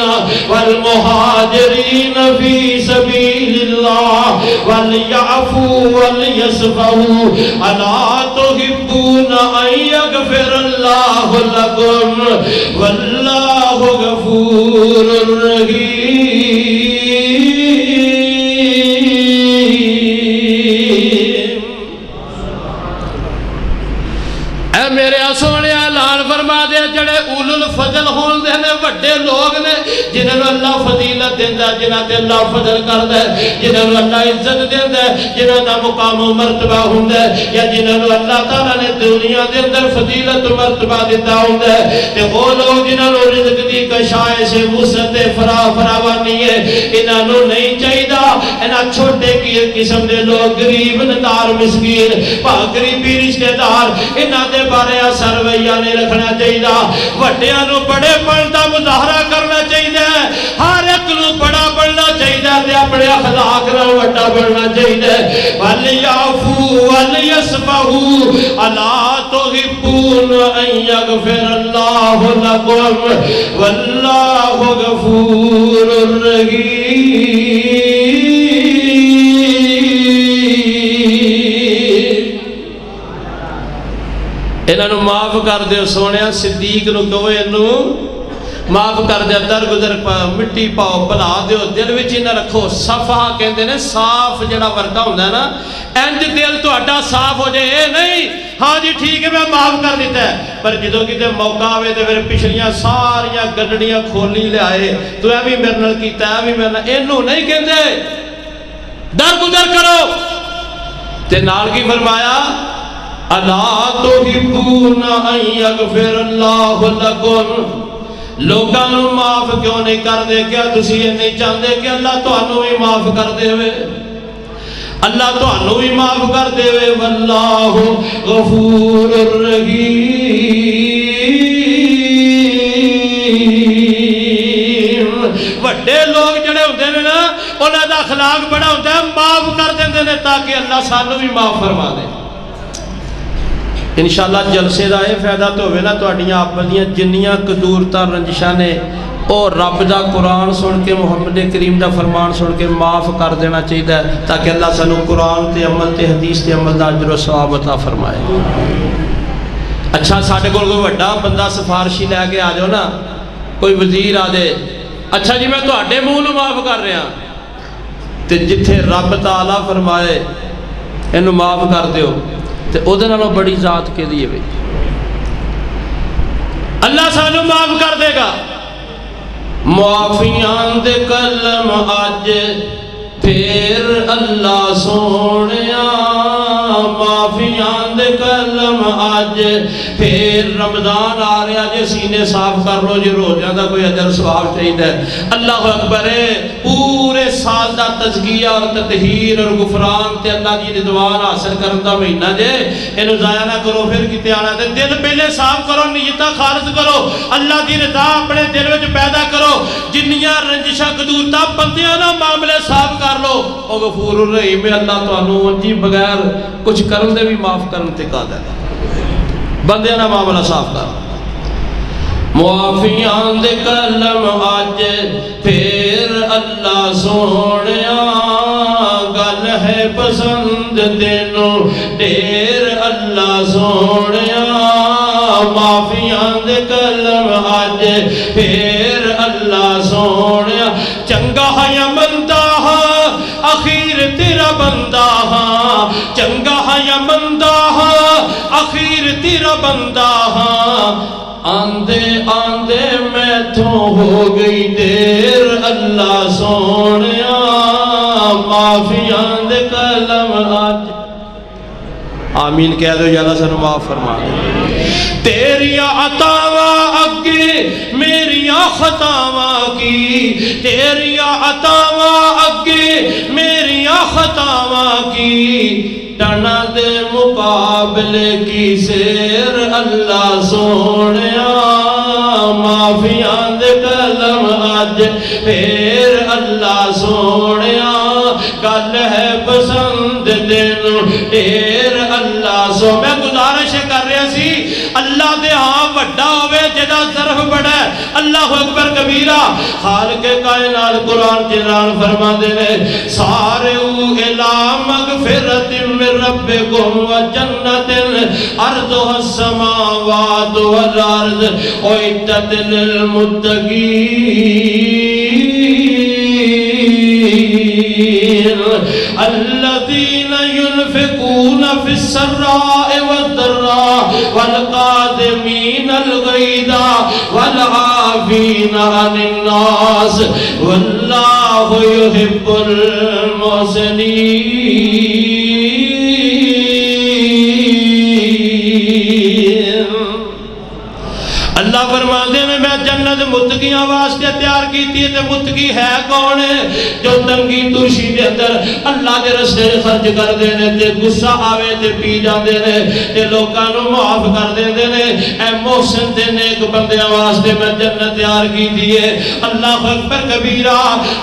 والمہاجرین فی سبیل اللہ ولیعفوا ولیصفحوا الا تحبون ان یغفر اللہ لکم واللہ غفور رحیم. اے میرے سونے اعلان فرما دے جڑے اولو الفضل ہون دے نے وڈے لوگ نے جنہاں نوں اللہ فضیلت دیندا جنہاں تے اللہ فضل کردا ہے جنہاں نوں اللہ عزت دیندا ہے جنہاں دا مقام و مرتبہ ہوندا ہے یا جنہاں نوں اللہ تعالی نے دنیا دے اندر فضیلت و مرتبہ دتا ہوندا ہے تے وہ لوگ جنہاں نوں رزق دی کشائش وسعت فراوانی ہے انہاں نوں نہیں چاہیدا انہاں چھوٹے قسم دے لوگ غریب ندار مسکین غریبی رشتہ دار انہاں دے بارے اثر رویہ نہیں رکھنا چاہیے. وڈیاں نو بڑے پن دا مظاہرہ کرنا چاہیے. ہر ایک نو بڑا بننا چاہیے تے اپنے اخلاق نال وڈا بننا چاہیے. ولیعفوا ولیصفحوا الا تحبون ان یغفر اللہ لکم واللہ غفور رحیم. انہوں معاف کر دے سونے صدیق نو کہو انہوں معاف کر دے درگزر مٹی پاؤ بلا دیو دل وچ نہ رکھو. صفحہ کہندے نے صاف جڑا ورکا ہوندا ہے نا انج دل تہاڈا صاف ہو جائے. اے نہیں ہاں جی ٹھیک ہے میں معاف کر دیتا ہے، پر جدو کتے موقع آوے تو پھر پچھلیاں ساریاں گڈڑیاں کھولی لے آئے تو اے بھی میرے نال کیتا ہے، اے بھی میرے نال، اینو نہیں کہندے درگزر کرو۔ تے نال کی فرمایا الا تحبون ان یغفر اللہ لکم، لوگاں معاف کیوں نہیں کر دے؟ کیا تسی یہ نہیں چاہتے کہ اللہ تانوں بھی معاف کر دے ہوئے؟ اللہ تانوں بھی معاف کر دے ہوئے۔ واللہ غفور الرحیم، وڈے لوگ جڑے ہوندے نے نا انہاں دا اخلاق بڑا ہوندا ہے، معاف کر دیندے نے تاکہ اللہ سانوں بھی معاف فرما دے۔ انشاءاللہ جلسے دا یہ فائدہ تو ہوئے نا تواڈیاں اپنیاں جنیاں قدورتاں رنجشاں نے او رب دا قرآن سن کے محمد کریم دا فرمان سن کے معاف کر دینا چاہیے تاکہ اللہ سانو قرآن تے عمل تے حدیث تے عمل دا اجر و ثواب عطا فرمائے۔ اچھا ساڈے کول کوئی بڑا بندہ سفارشی لے کے آ جاؤ نا، کوئی وزیر آ دے، اچھا جی میں تواڈے منہ نوں معاف کر رہا تے جتھے رب تعالیٰ فرمائے اینو معاف کر دیو تے او دے نالوں بڑی ذات کے دیئے بھئی اللہ سانو معاف کر دے گا۔ معافیاں دے کلم آج پھر اللہ سونیا، معافیاں دے کلم آج پھر رمضان آ رہا جے سینے صاف کر لو جی روزہ دا کوئی اجر ثواب چاہیے۔ اللہ اکبر ہے، پورے سال دا تزکیہ اور تطہیر اور غفران تے اللہ دی رضوان حاصل کرن دا مہینہ جے، اینو ضائع نہ کرو۔ پھر کتے آنا تے دل پہلے صاف کرو، نیتاں خالص کرو، اللہ دی رضا اپنے دل وچ پیدا کرو، جنیاں رنجشاں قدورتاں بندیاں نہ معاملے صاف کر لو، او غفور الرحیم ہے، اللہ تانوں انجی بغیر کچھ کرن دے بھی معاف کرن تے قادر ہے۔ بندے نہ معاملہ صاف کر۔ معافیاں دے کلم آج پھر اللہ سونیا، گل ہے پسند تینوں ڈیر اللہ سونیا، معافیاں دے کلم آج پھر اللہ سونیا، چنگا ہے یا مندہ آخر تیرا بندہ، چنگا ہے یا مندہ آخر تیرا بندہ، آندے آندے میں تو ہو گئی دیر اللہ سونیا، معافیاں دے کلم آج۔ آمین کہہ دو یا اللہ سنو معاف فرما دے۔ تیریاں عطاواں اگے میریاں خطاواں کی، تیریاں عطاواں اگے میریاں خطاواں کی، ٹنا دے مقابلے کی سیر اللہ سونیا، معافیاں دے کلم آج پھر اللہ سونیا، گل ہے پسند تینوں ڈیر اللہ سو۔ میں گزارش کر رہا سی اللہ دے ہاں وڈا ہوئے جدا ظرف بڑا ہے، اللہ اکبر کبیرہ۔ خالق کائنات قرآن جنران فرما دینے سارعو الی مغفرت من ربکم و جنت ارضها السماوات والارض اعدت للمتقین الذین ينفقون في السراء والضراء والقادمین الغیظ والعافین عن الناس واللہ يحب المحسنین۔ اللہ فرماندے میں جنت متقیاں واسطے تیار کیتی ہے، تے متقی ہے کون ہے؟ جو تنگی توشی دے اندر اللہ دے رستے خرچ کر دینے، تے غصہ آوے تے پی جان دینے، تے لوگاں نو معاف کر دینے۔ اے محسن تے نیک بندیاں واسطے میں جنت تیار کیتی ہے۔ اللہ اکبر کبیرہ،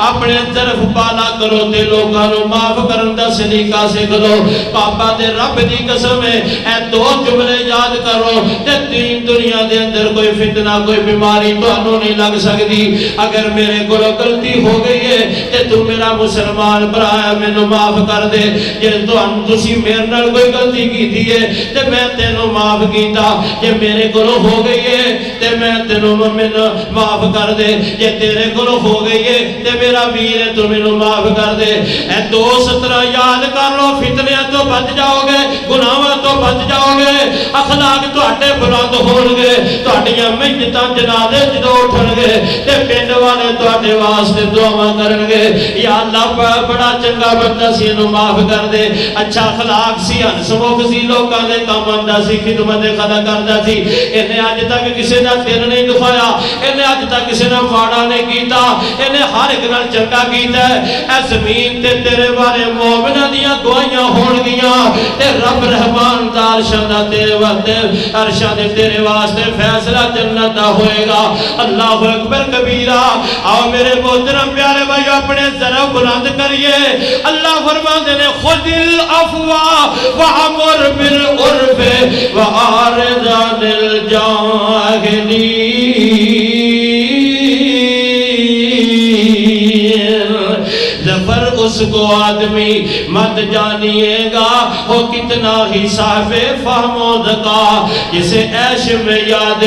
اپنے طرف بالا کرو تے لوگاں نو معاف کرن دا سلیقہ سکھ لو۔ پاپا دے رب دی قسم ہے، اے دو جملے یاد کرو تے تین دنیا دے اندر کوئی فتنہ کوئی بیماری تو انہوں نہیں لگ سکتی اگر میرے کو غلطی ہو گئی ہے تے تو میرا مسلمان برایا میں نو معاف کر دے جے تو ہم تسی میرے نال کوئی غلطی کی دیئے تے میں تینوں معاف کیتا جے میرے کو ہو گئی ہے تے میں تینوں معاف کر دے جے تیرے کو ہو گئی ہے تے میرا ویر ہے تو میں نو معاف کر دے اے دوست طرح یاد کر لو فتنیاں تو بچ جاؤ گے گناہاں تو بچ جاؤ گے اخلاق تو اٹھے بلند ہون گے تو اٹھیاں میتاں جنازے جدو اٹھن گے تے پنڈ والے تو اٹھے واسطے دعا کرن گے یا اللہ بڑا چنگا بندہ سی انہوں معاف کر دے اچھا اخلاق سی ہنسمکھ سی لوکاں دے کام آندا سی خدمت خدا کردا سی انہیں اج تک کسی دا دل نہیں دکھایا انہیں اج تک کسی نے ماڑا نہیں کیتا انہیں ہر ایک نال چنگا کیتا ہے اے زمین تے تیرے بارے مومناں دیاں دعائیاں ہون گیاں تے رب رحمان دا عرشاں تیرے واسطے عرشاں دے تیرے واسطے فیصلہ جنت دا ہوئے گا اللہ اکبر کبیرہ آؤ میرے محترم پیارے بھائی اپنے ذرا بلند کریے اللہ فرماتے نے خذ العفو وامر بالعرف واعرض عن الجاہلین ظفر اس کو آدمی مت جانیے گا وہ کتنا ہی صاحب فہم و ذکا جسے عیش میں یاد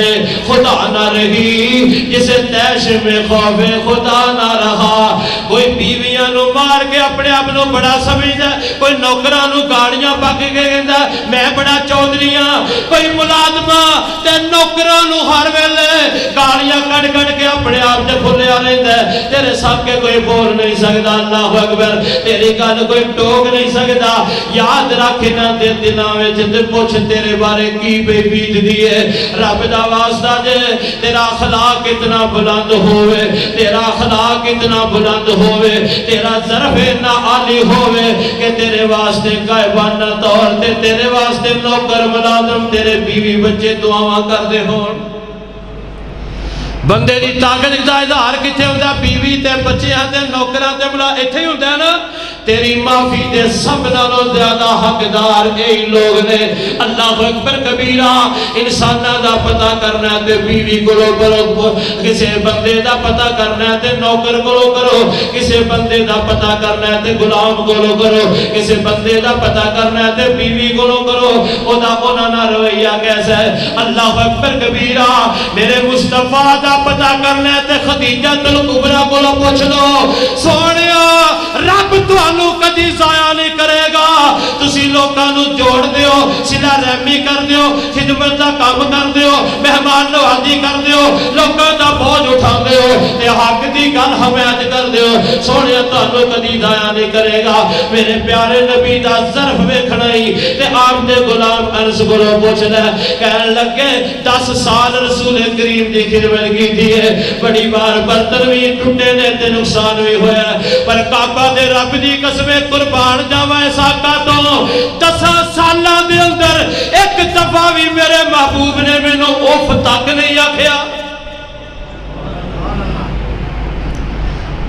خدا نہ رہی جسے تیش میں خوف خدا نہ رہا کوئی بیویاں نو مار کے اپنے آپ نو بڑا سمجھتا ہے کوئی نوکراں نو گاڑیاں پاک کے کہندا میں بڑا چودھریاں کوئی ملازمہ تے نوکراں نو ہر ویلے گاڑیاں کٹ کٹ کے اپنے آپ تے پھلیا رہندا ہے تیرے ساتھ کے کوئی بول نہیں سکدا اللہ اکبر تیری گل کوئی ٹوک نہیں سکدا یاد رکھ نہ دے دلاں وچ تے پوچھ تیرے بارے کی بے بیت دی ہے رب دا واسطہ جے تیرا اخلاق اتنا بلند ہوئے تیرا اخلاق اتنا بلند ہوئے تیرا ظرف اتنا عالی ہوئے کہ تیرے واسطے غائبانہ طور تے تیرے واسطے نوکر ملازم تیرے بیوی بچے دعاواں کر دے ہون بندے دی طاقت دا اظہار کتے ہوندہ بیوی تے بچے تے نوکراں تے ملا ایتھے ہی ہوندہ نا تیری معافی دے سب نالوں زیادہ حقدار یہی لوگ نے اللہ اکبر کبیرہ انسانہ دا پتہ کرنا تے بیوی کلو کرو کسے بندے دا پتہ کرنا تے نوکر کلو کرو کسے بندے دا پتہ کرنا تے غلام کلو کرو کسے بندے دا پتہ کرنا تے بیوی کلو کرو او دا نہ رویہ کیسا ہے اللہ اکبر کبیرہ میرے مصطفیٰ دا پتہ کرنا تے خدیجہ الکبریٰ کلو پوچھ لو سونیا رب تو کدی ضائع نہیں کرے گا تسی لوکاں نو جوڑ دیو صلہ رحمی کر دیو خدمت دا کام کر دیو مہمان نوازی کر دیو لوکاں دا بوجھ اٹھا دیو تے حق دی گل حمایت کر دیو سونیا تانوں کدی ضائع نہیں کرے گا میرے پیارے نبی دا ظرف ویکھنا ہی تے آپ دے غلام انس کولوں پوچھدا کہن لگے 10 سال رسول کریم دی خدمت کیتی ہے بڑی بار برتن بھی ٹوٹے نے تے نقصان بھی ہویا پر کعبہ دے رب دی قسمیں قربان جاوا ایسا کا تو 10 سالہ دے اندر ایک دفعہ بھی میرے محبوب نے میں نو اوف تک نہیں آکھیا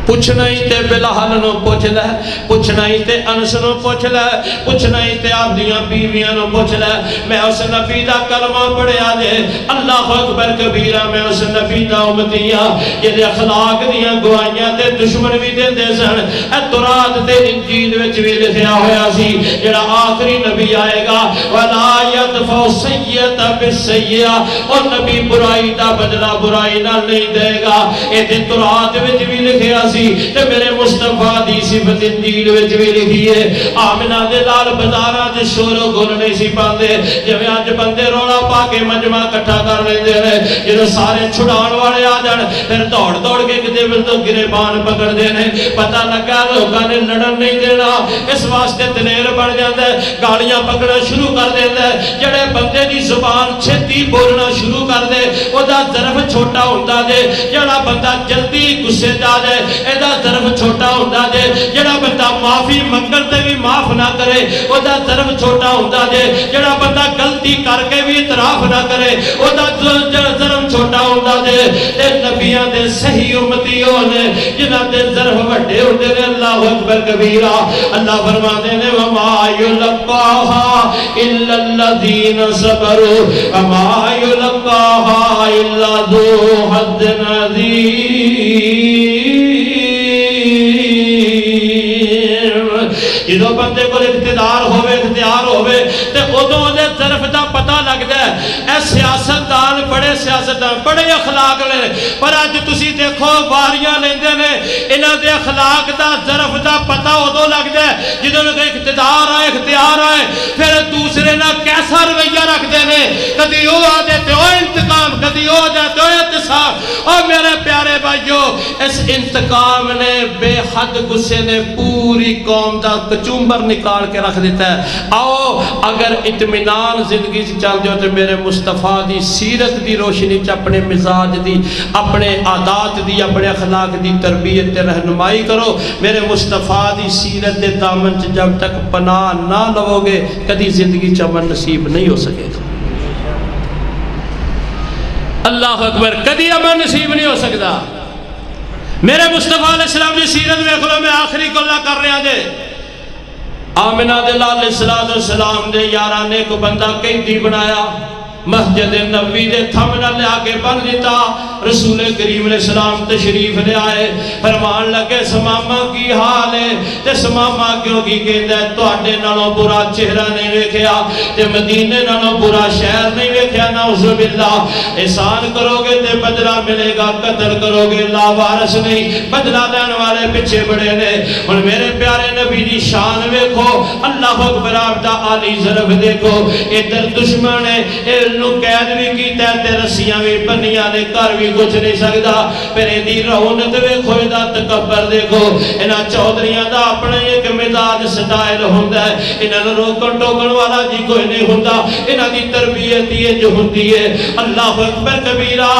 پوچھنا ہی تے بلحال نو پوچھ لے پوچھنا ہی تے انس نو پوچھ لے پوچھنا ہی تے آپ دیاں بیویاں نو پوچھ لے میں اس نبی دا کلمہ پڑھیا دے اللہ اکبر کبیرہ میں اس نبی دا امتیاں یہ دے اخلاق دیاں گوائیاں تے دشمن بھی دے دے سن اے تورات تے انجیل وچ بھی لکھیا ہویا سی جڑا آخری نبی آئے گا وَلَا يَدْفَوْ سَيِّئَةَ بِالسَّيِّئَةِ اور نبی برائی دا بدلہ برائی نہ نہیں دے گا اے تے تورات وچ بھی لکھیا سی تے میرے مصطفیٰ دی صفت انجیل وچ بھی لکھی ہے آمنہ دے لال بازاراں تے شور و گل نہیں سی پاندے جویں اج بندے رولا پا کے مجمع اکٹھا کر لیندے نے جدوں سارے چھڑان والے آ جان پھر دوڑ دوڑ کے کتے ول تو گریبان پکڑ دے نے پتہ لگا لوکاں نے لڑن نہیں دینا اس واسطے دلیر بن جاندا ہے گالیاں پکڑنا شروع کر دیندا ہے جڑے بندے دی زبان چھتی بولنا شروع کر دے او دا ظرف چھوٹا ہوندا جے جڑا بندہ جلدی غصے جا جائے ایدہ ظرف چھوٹا ہوندہ جے جڑا بندہ معافی منگل تے بھی معاف نہ کرے ایدہ ظرف چھوٹا ہوندہ جے جڑا بندہ غلطی کر کے بھی اعتراف نہ کرے ایدہ ظرف چھوٹا ہوندہ جے تے نبیاں دے صحیح امتیوں نے جنہ دے ظرف بڑھے ہوندے نے اللہ اکبر کبیرہ اللہ فرما دینے وَمَا يُلَقَّاهَا إِلَّا الَّذِينَ صَبَرُوا وَمَا يُلَقَّاهَا الا ذو حد عظیم۔ جدو بندے کو اقتدار ہوئے اختیار ہوئے تے ادو دے طرف دا پتہ لگ دے اے سیاستدان بڑے سیاستدان بڑے اخلاق لے، پر آج تسی دیکھو واریاں لیندے نے انہاں دے اخلاق دا ظرف دا پتہ ادو لگ دے جدو کہ اقتدار آئے اختیار آئے، پھر دوسرے نہ کیسا رویہ رکھ دے نے، کدی او آدھے تے او انتقام، کدی او آدھے تے او احتساب۔ اور میرے پیارے بھائیو، اس انتقام نے بے حد غصے نے پوری قوم دا کچومبر نکال کے رکھ دیتا ہے۔ آؤ اگر اطمینان زندگی سے چل جاؤ تو میرے مصطفیٰ دی سیرت دی روشنی چ اپنے مزاج دی، اپنے عادات دی، اپنے اخلاق دی تربیت تے رہنمائی کرو۔ میرے مصطفیٰ دی سیرت دے دامن چ جب تک پناہ نہ لو گے کدی زندگی چ امن نصیب نہیں ہو سکے گا۔ اللہ اکبر، کدی امن نصیب نہیں ہو سکتا۔ میرے مصطفیٰ علیہ السلام دی سیرت میں کھلو میں آخری گلہ کر رہا دے۔ آمنہ دے لال علیہ السلام دے یارانے کو بندہ قیدی بنایا، مسجد نبوی دے تھمنا لے آکے بن دیتا۔ رسول کریم علیہ السلام تشریف لے آئے، فرمان لگے سمامہ کی حال ہے تے سمامہ کیوں کی کہتا ہے تو آٹے نالوں برا چہرہ نہیں ویکھیا تے مدینے نالوں برا شہر نہیں ویکھیا، نعوذ باللہ۔ احسان کرو گے تے بدلہ ملے گا، قتل کرو گے لا وارث نہیں، بدلہ دین والے پچھے بڑے نے۔ اور میرے پیارے نبی دی شان ویکھو، اللہ اکبر، آپ دا عالی ظرف دیکھو۔ ادھر دشمن ہے نو قید بھی کیتا ہے تے رسیاں بھی بنیاں نے، کر بھی کچھ نہیں سکتا۔ پھر ایدی رونت ویکھو، ایدہ تکبر دیکھو۔ انہاں چودھریاں دا اپنا ایک مزاج سٹائل ہوندہ ہے، انہاں روکن ٹوکن والا جی کوئی نہیں ہوندہ، انہاں دی تربیت یہ جو ہوندی ہے۔ اللہ اکبر کبیرہ۔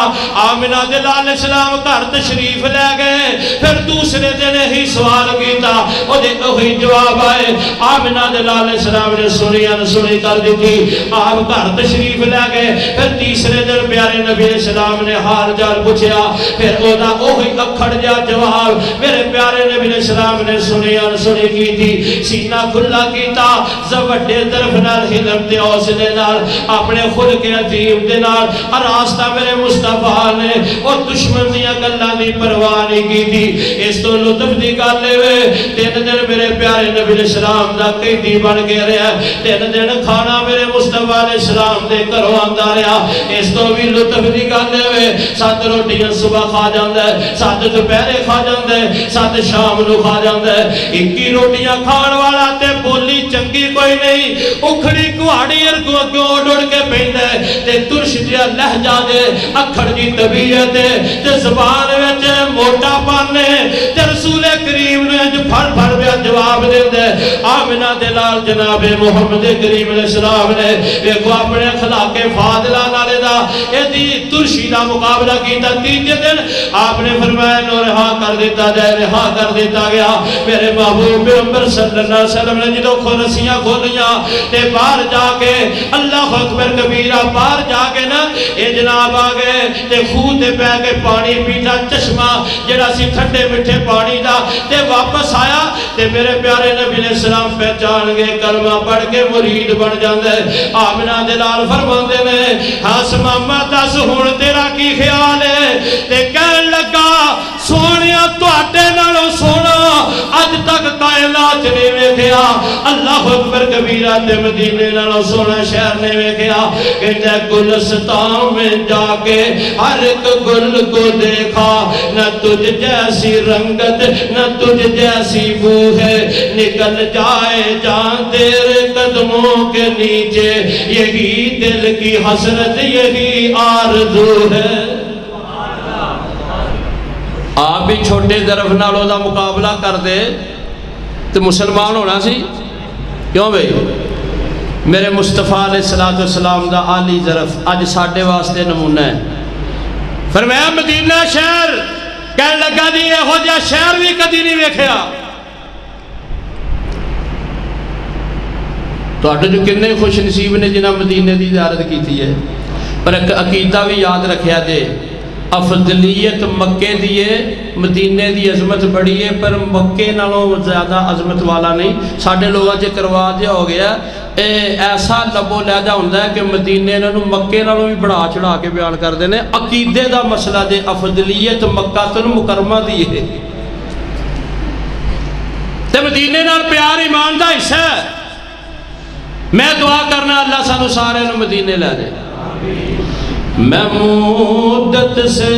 آمنہ دے لال اسلام گھر تشریف لے گئے، پھر دوسرے دن ہی سوال کیتا، او دے وہی جواب آئے۔ آمنہ دے لال اسلام نے سنی انسنی کر دی تھی، آپ گھر تشریف لے گئے، پھر تیسرے دن پیارے نبی علیہ السلام نے حال جال پوچھیا، پھر اوہ وہی اکھڑ جا جواب میرے پیارے نبی علیہ السلام نے سنی انسنی کی تھی۔ سینہ کھلا کیتا، زوڈے طرف نال حلم دے حوصلے نال، اپنے خلق عظیم دے نال، اور راستہ میرے مصطفیٰ نے اور دشمن دیا گلہ دی پرواہ نہیں کی تھی۔ اس تو لطف دی گل لے ہوئے 3 دن میرے پیارے نبی علیہ السلام دا قیدی بن گئے رہا، 3 دن کھانا میرے مصطفیٰ علیہ السلام دے کرو آندہ رہا۔ اس تو بھی لطف دی گل لے ہوئے 7 روٹیاں صبح کھا جاندہ ہے، 7 دوپہرے کھا جاندہ ہے، 7 شام نو کھا جاندہ ہے۔ 21 روٹیاں کھان والا تے بولی چنگی کوئی نہیں، اکھڑی کوہاڑی ارگو اگوں ڈوڑ کے پہندہ ہے تے ترش جیا لہجہ دے، اکھڑ جی طبیعت ہے تے زبان ویچے موٹا پانے تے رسول کریم نے جو پھڑ پھڑ بیا جواب دے دے۔ آمنہ دلال جناب محمد کریم علیہ السلام نے ایک اپنے اخلاق فاضلہ نالے دا ایدی ترشی دا مقابلہ کیتا۔ 3 دن آپ نے فرمایا نو رہا کر دیتا جائے، رہا کر دیتا گیا۔ میرے محبوب پیغمبر صلی اللہ علیہ وسلم نے جدو رسیاں کھولیاں تے باہر جا کے اللہ اکبر کبیرہ باہر جا کے نا اے جناب آگئے تے خود تے پہ کے پانی پیتا، چشمہ جڑا سی ٹھنڈے مٹھے پانی دا تے واپس آیا تے میرے پیارے نبی علیہ السلام پہچان گئے، کلمہ پڑھ کے مرید بن جاندے۔ آمنہ دلال فرماندے نے ہاں سمامہ دس ہون تیرا کی خیال ہے تے کہن لگا سونیا تو آٹے نالو سونا آج تک کائنات نے ویکھیا، اللہ اکبر کبیرہ تے مدینے نالو سونا شہر نے ویکھیا۔ کہتے گلستان میں جا کے ہر ایک گل کو دیکھا، نہ تجھ جیسی رنگت نہ تجھ جیسی بو ہے، نکل جائے جان تیرے قدموں کے نیچے، یہی دل کی حسرت یہی آرزو ہے۔ آپ بھی چھوٹے ظرف نالوں دا مقابلہ کر دے تو مسلمان ہونا سی کیوں بھئی؟ میرے مصطفیٰ علیہ السلام دا عالی ظرف آج ساڑھے واسطے نمونہ ہے۔ فرمایا مدینہ شہر کہنے لگا دی ہو جا شہر بھی کدی نہیں ویکھیا۔ تو آٹھو جو کتنے خوش نصیب نے جنہ مدینہ دی زیارت کی تھی ہے، پر عقیدہ بھی یاد رکھیا دے، افضلیت مکے دیئے مدینے دی عظمت بڑی ہے، پر مکے نالوں زیادہ عظمت والا نہیں۔ ساڑھے لوگاں چے کروا دیا ہو گیا ایسا لبو لہجہ ہوندہ ہے کہ مدینے انہوں مکے نالوں بھی بڑا چڑھا کے بیان کر دینے عقیدے دا مسئلہ دے افضلیت مکہ المکرمہ دی ہے تے مدینے نال پیار ایمان دا حصہ ہے میں دعا کرنا اللہ سانو سارے نو مدینے لے دے میں مدت سے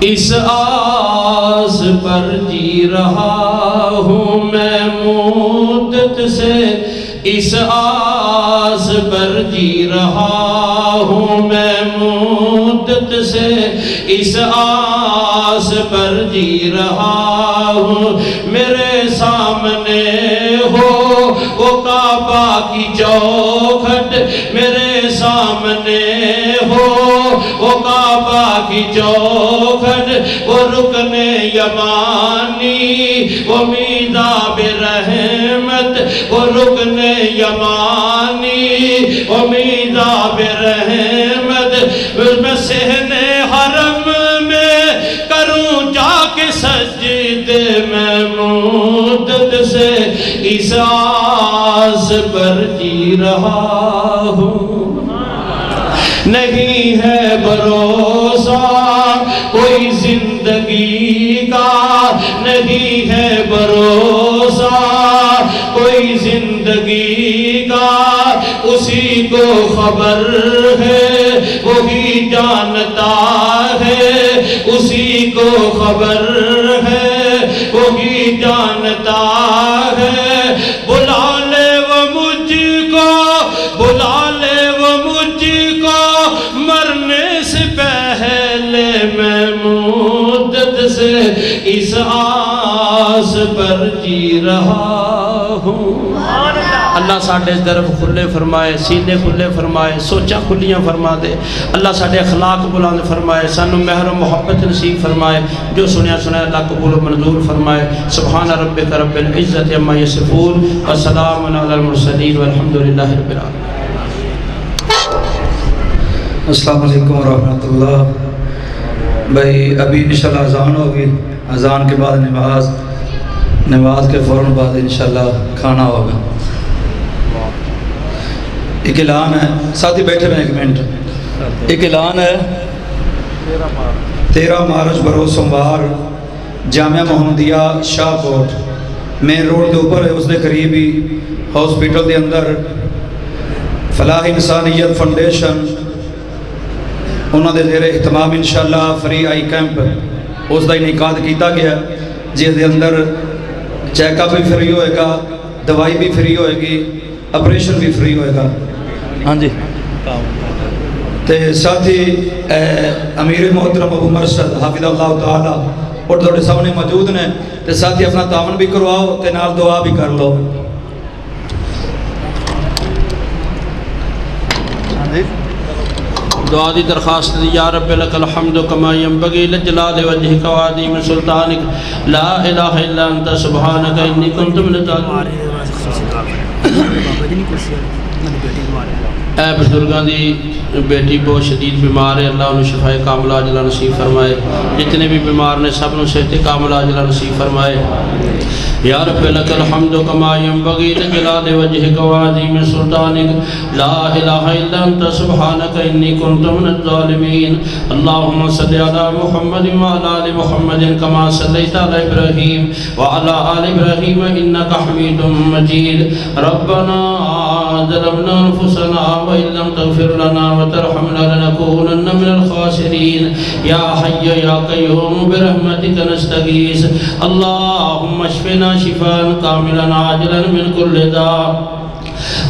اس آس پر جی رہا ہوں میں مدت سے اس آس پر جی رہا ہوں میں مدت سے اس آس پر جی رہا ہوں میرے سامنے ہو وہ کعبہ کی چوکھٹ میرے سامنے ہو وہ کعبہ کی چوکھٹ وہ رکن یمانی وہ میدان رحمت وہ رکن یمانی وہ میدان رحمت میں صحن حرم میں کروں جا کے سجدے میں مدت سے اس آس پر جی رہا ہوں نہیں ہے بھروسہ کوئی زندگی کا نہیں ہے بھروسہ کوئی زندگی کا اسی کو خبر ہے وہی جانتا ہے اسی کو خبر ہے وہی جانتا ہے بلا لے وہ مجھ کو بلا لے وہ مجھ کو مرنے سے پہلے میں مدت سے اس آس پر جی رہا ہوں اللہ ساڑھے درف کھلے فرمائے سینے کھلے فرمائے سوچا کھلیاں فرما دے اللہ ساڑھے اخلاق بلند فرمائے سانو مہر و محبت نصیب فرمائے جو سنیا سنیا اللہ قبول و منظور فرمائے سبحان ربک رب العزت عما یصفون والسلام علی المرسلین والحمدللہ رب العالمین السلام علیکم ورحمۃ اللہ بھائی ابھی انشاءاللہ اذان ہوگی اذان کے بعد نماز کے فوراً بعد انشاءاللہ کھانا ہوگا ایک اعلان ہے ساتھی بیٹھے ہوئے ایک منٹ ایک اعلان ہے 13 مارچ بروز سوموار جامعہ محمدیہ شاہ کوٹ مین روڈ کے اوپر ہے اس دے قریبی ہاسپٹل دے اندر فلاح انسانیت فاؤنڈیشن انہوں نے زیر اہتمام انشاءاللہ فری آئی کیمپ اس دا انعقاد کیتا گیا جس دے اندر چیک اپ بھی فری ہوئے گا دوائی بھی فری ہوئے گی آپریشن بھی فری ہوئے گا ہاں جی تے ساتھی امیر محترم ابو مرشد حافظ اللہ تعالی اور تھوڑے سامنے موجود نے تے ساتھی اپنا تعاون بھی کرواؤ تے نال دعا بھی کر لو دعا دی درخواست دی یا رب لک الحمد کما ینبغی لجلال وجهک وعظیم سلطانک لا الہ الا انت سبحانک انی کنت من الظالمین اے بزرگاں دی بیٹی بہت شدید بیمار ہے اللہ انہوں شفاء کاملہ عاجلہ نصیب فرمائے جتنے بھی بیمار نے سب انہوں صحت کاملہ عاجلہ نصیب فرمائے یا رب لک الحمد کما ینبغی لجلال وجهک وعظیم سلطانک لا الہ الا انت سبحانک انی کنت من الظالمین اللہم صلی علی محمد وعلی آل محمد کما صلیت علی ابراہیم وعلی آل ابراہیم انکا حمید مجید ربنا ظلمنا انفسنا وإن لم تغفر لنا وترحمنا لنكونن من الخاسرين يا حي يا قيوم برحمتك نستغيث اللهم اشفنا شفاء كاملا عاجلا من كل داء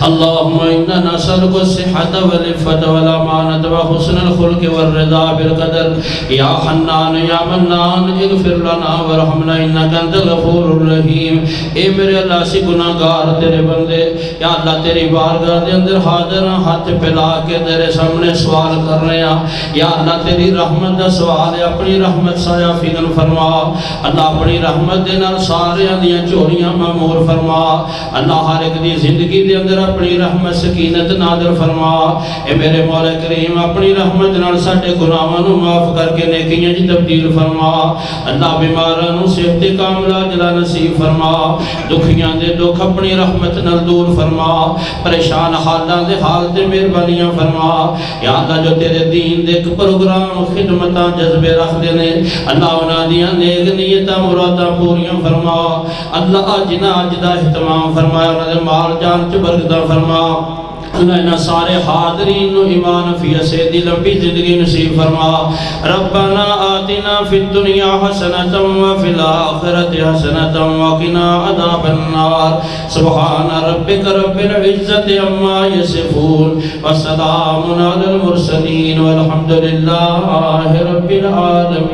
اللهم إنا نسألك الصحة والعفة والأمانة وحسن الخلق والرضا بالقدر يا حنان يا منان اغفر لنا وارحمنا إنك أنت الغفور الرحيم اے میرے اللہ سے گناہگار تیرے بندے یا اللہ تیری بارگاہ دے اندر حاضر ہاتھ پھیلا کے تیرے سامنے سوال کر رہے ہیں یا اللہ تیری رحمت دا سوال ہے اپنی رحمت سایہ فگن فرما اللہ اپنی رحمت دے نال سارے دیاں چوریاں معمور فرما اللہ ہر ایک دی زندگی دے اندر اپنی رحمت سکینت نادر فرما اے میرے مولا کریم اپنی رحمت نال ساڈے گناہاں نو معاف کر کے نیکیاں وچ تبدیل فرما اللہ بیماراں نو صحت کاملہ عاجلہ نصیب فرما دکھیاں دے دکھ اپنی رحمت نال دور فرما پریشان حالاں دے حال تے مہربانیاں فرما یا اللہ جو تیرے دین دے پروگرام خدمتاں جذبے رکھ دے نے اللہ انہاں دیاں نیک نیتاں مراداں پوریاں فرما اللہ جنہاں اج دا اہتمام فرمایا انہاں دے مال جان چ برکتاں فرما اللہ انہاں سارے حاضرین نو ایمان فی سیدی لمبی زندگی نصیب فرما ربنا آتنا فی الدنیا حسنۃ وفی الآخرۃ حسنۃ وقنا عذاب النار سبحان ربک رب العزۃ عما یصفون وسلام علی المرسلین والحمد للہ رب العالمین.